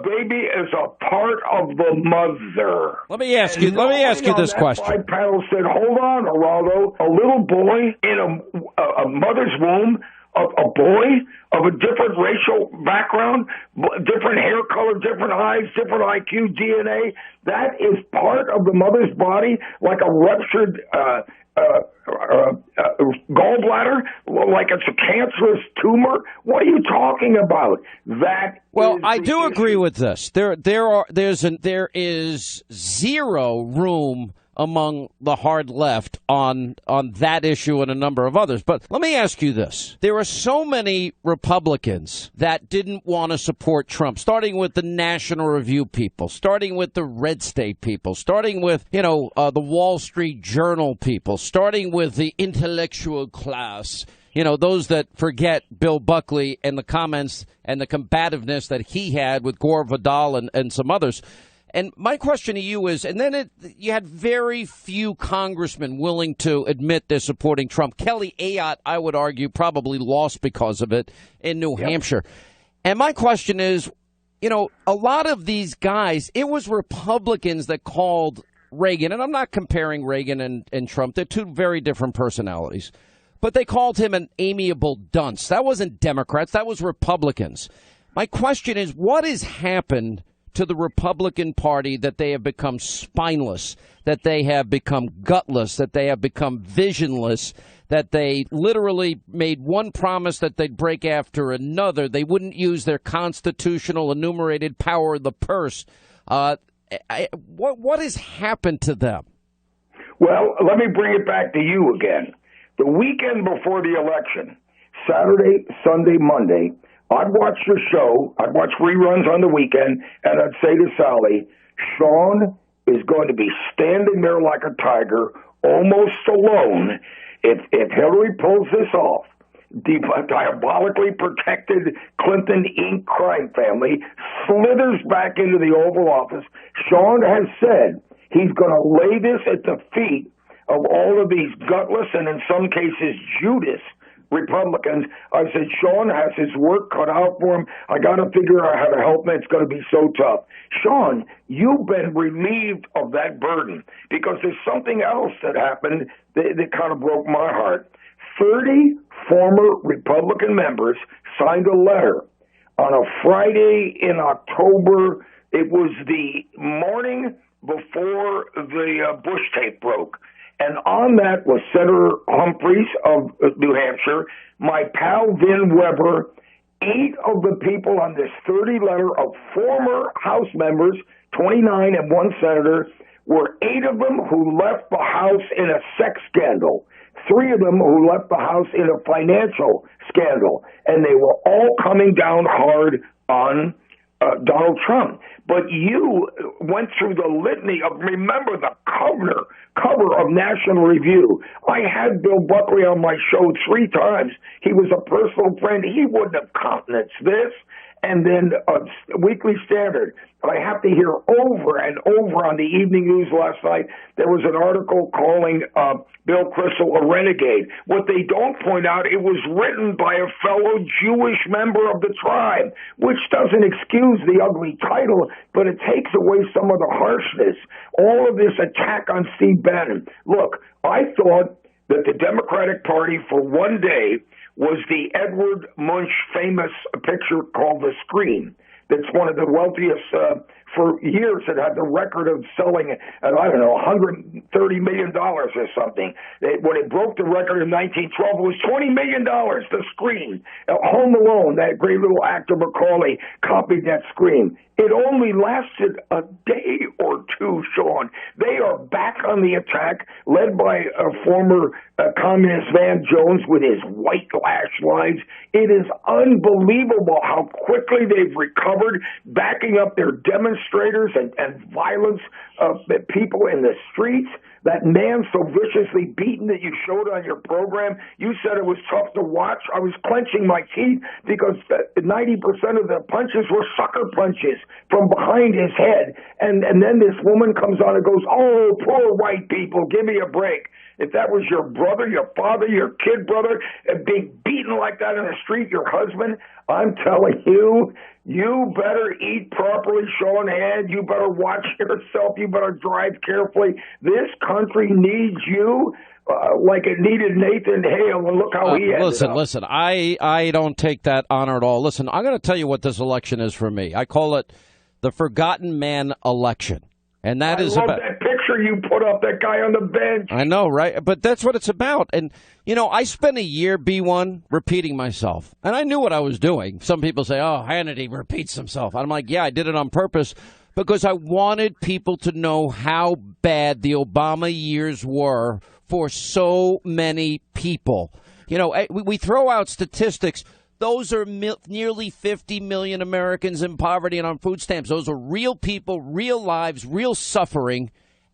baby is a part of the mother." Let me ask you this question. My panel said, "Hold on, Geraldo. A little boy in a mother's womb, a boy of a different racial background, different hair color, different eyes, different IQ, DNA, that is part of the mother's body, like a ruptured gallbladder, like it's a cancerous tumor. What are you talking about?" I do agree with this. There is zero room among the hard left on that issue and a number of others. But let me ask you this. There are so many Republicans that didn't want to support Trump, starting with the National Review people, starting with the Red State people, starting with, the Wall Street Journal people, starting with the intellectual class, those that forget Bill Buckley and the comments and the combativeness that he had with Gore Vidal and some others. And my question to you is, and then you had very few congressmen willing to admit they're supporting Trump. Kelly Ayotte, I would argue, probably lost because of it in New Hampshire. And my question is, you know, a lot of these guys, it was Republicans that called Reagan, and I'm not comparing Reagan and Trump. They're two very different personalities. But they called him an amiable dunce. That wasn't Democrats. That was Republicans. My question is, what has happened to the Republican Party that they have become spineless, that they have become gutless, that they have become visionless, that they literally made one promise that they'd break after another? They wouldn't use their constitutional enumerated power of the purse. What has happened to them? Well, let me bring it back to you again. The weekend before the election, Saturday, Sunday, Monday, I'd watch the show, I'd watch reruns on the weekend, and I'd say to Sally, Sean is going to be standing there like a tiger, almost alone, if Hillary pulls this off. The diabolically protected Clinton Inc. crime family slithers back into the Oval Office. Sean has said he's going to lay this at the feet of all of these gutless and in some cases Judas Republicans. I said, Sean has his work cut out for him. I got to figure out how to help him. It's going to be so tough. Sean, you've been relieved of that burden because there's something else that happened that kind of broke my heart. 30 former Republican members signed a letter on a Friday in October. It was the morning before the Bush tape broke. And on that was Senator Humphreys of New Hampshire, my pal Vin Weber, 8 of the people on this 30 letter of former House members, 29 and 1 senator, were 8 of them who left the House in a sex scandal, 3 of them who left the House in a financial scandal, and they were all coming down hard on Donald Trump. But you went through the litany of, remember the cover of National Review. I had Bill Buckley on my show 3 times. He was a personal friend. He wouldn't have countenanced this. And then Weekly Standard. I have to hear over and over on the evening news last night, there was an article calling Bill Kristol a renegade. What they don't point out, it was written by a fellow Jewish member of the tribe, which doesn't excuse the ugly title, but it takes away some of the harshness. All of this attack on Steve Bannon. Look, I thought that the Democratic Party for one day was the Edward Munch famous picture called The Scream. That's one of the wealthiest for years. It had the record of selling at, I don't know, $130 million or something. When it broke the record in 1912, it was $20 million, The Scream. Home Alone, that great little actor Macaulay copied that Scream. It only lasted a day or two, Sean. They are back on the attack, led by a former communist Van Jones with his white lash lines. It is unbelievable how quickly they've recovered, backing up their demonstrators and violence of people in the streets. That man so viciously beaten that you showed on your program, you said it was tough to watch. I was clenching my teeth because 90% of the punches were sucker punches from behind his head. And then this woman comes on and goes, oh, poor white people, give me a break. If that was your brother, your father, your kid brother, being beaten like that in the street, your husband, I'm telling you, you better eat properly, Sean Hand. You better watch yourself. You better drive carefully. This country needs you like it needed Nathan Hale, and look how he ended up. Listen, I don't take that honor at all. Listen, I'm going to tell you what this election is for me. I call it the Forgotten Man election. And that is about that picture you put up, that guy on the bench. I know, right? But that's what it's about. And, you know, I spent a year, B1, repeating myself. And I knew what I was doing. Some people say, oh, Hannity repeats himself. I'm like, yeah, I did it on purpose because I wanted people to know how bad the Obama years were for so many people. You know, we throw out statistics. Those are nearly 50 million Americans in poverty and on food stamps. Those are real people, real lives, real suffering,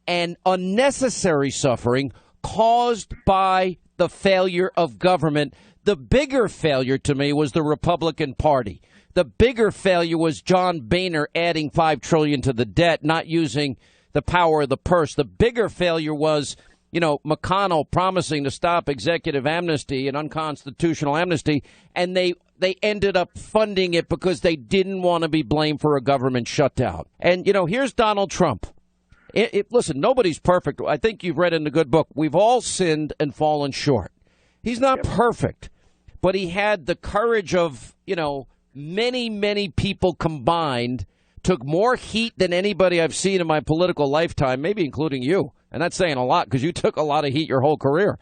and unnecessary suffering caused by the failure of government. The bigger failure to me was the Republican Party. The bigger failure was John Boehner adding $5 trillion to the debt, not using the power of the purse. The bigger failure was, McConnell promising to stop executive amnesty and unconstitutional amnesty, and they ended up funding it because they didn't want to be blamed for a government shutdown. And, here's Donald Trump. Listen, nobody's perfect. I think you've read in the good book, we've all sinned and fallen short. He's not perfect, but he had the courage of, many, many people combined, took more heat than anybody I've seen in my political lifetime, maybe including you. And that's saying a lot because you took a lot of heat your whole career.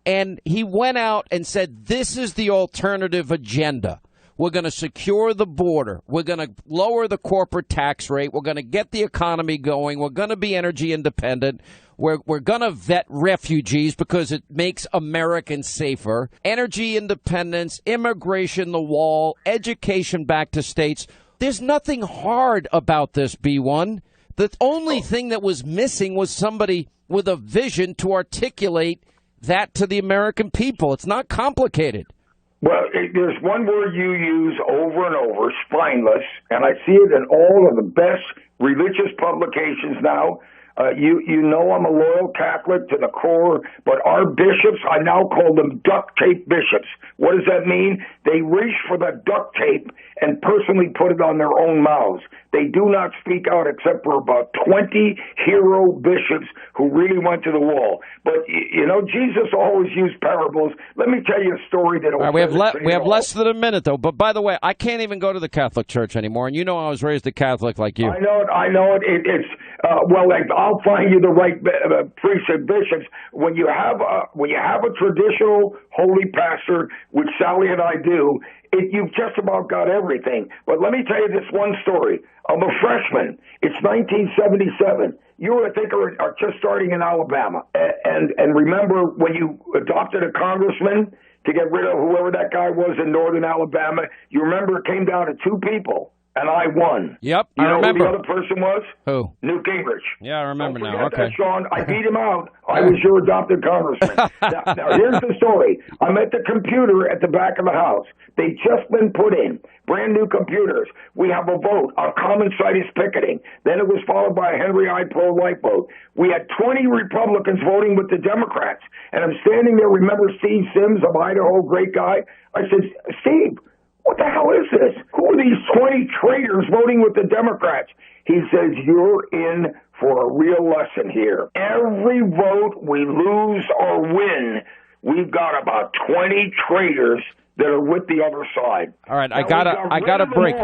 And he went out and said, this is the alternative agenda. We're going to secure the border. We're going to lower the corporate tax rate. We're going to get the economy going. We're going to be energy independent. We're going to vet refugees because it makes Americans safer. Energy independence, immigration, the wall, education back to states. There's nothing hard about this, B1. The only thing that was missing was somebody with a vision to articulate that to the American people. It's not complicated. Well, there's one word you use over and over, spineless, and I see it in all of the best religious publications now. You know I'm a loyal Catholic to the core, but our bishops, I now call them duct tape bishops. What does that mean? They reach for the duct tape and personally put it on their own mouths. They do not speak out except for about 20 hero bishops who really went to the wall. But, Jesus always used parables. Let me tell you a story that... Right, we have less than a minute, though. But, by the way, I can't even go to the Catholic Church anymore. And I was raised a Catholic like you. I know it. I'll find you the right priests and bishops. When you have a traditional holy pastor, which Sally and I do, you've just about got everything. But let me tell you this one story. I'm a freshman. It's 1977. You, I think, are just starting in Alabama. And remember when you adopted a congressman to get rid of whoever that guy was in northern Alabama, you remember it came down to two people. And I won. Yep, I remember. Who the other person was? Who? Newt Gingrich. Yeah, I remember Don't now. forget Okay. that, Sean. I beat him out. I was your adopted congressman. now, here's the story. I'm at the computer at the back of the house. They've just been put in. Brand new computers. We have a vote on common situs picketing. Then it was followed by a Henry I. pro-life vote. We had 20 Republicans voting with the Democrats. And I'm standing there. Remember Steve Sims of Idaho, great guy? I said, Steve, what the hell is this? Who are these 20 traitors voting with the Democrats? He says, you're in for a real lesson here. Every vote we lose or win, we've got about 20 traitors that are with the other side. All right, I got a break.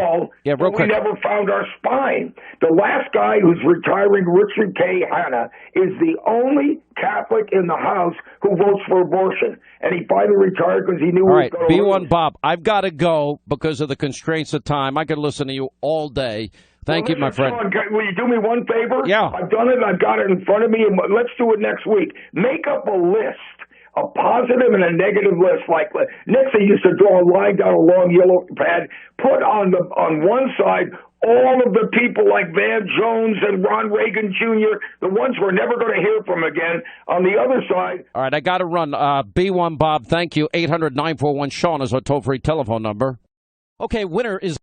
Yeah, real quick. We never found our spine. The last guy who's retiring, Richard K. Hanna, is the only Catholic in the House who votes for abortion. And he finally retired because he knew All he right, was going to B1 lose. Bob, I've got to go because of the constraints of time. I could listen to you all day. Thank you, my friend. Sean, will you do me one favor? Yeah. I've done it. I've got it in front of me. And let's do it next week. Make up a list. A positive and a negative list, like Nixon used to draw a line down a long yellow pad, put on one side all of the people like Van Jones and Ron Reagan Jr., the ones we're never going to hear from again. On the other side. All right, I got to run. B1 Bob, thank you. 800-941-SEAN is our toll-free telephone number. Okay, winner is...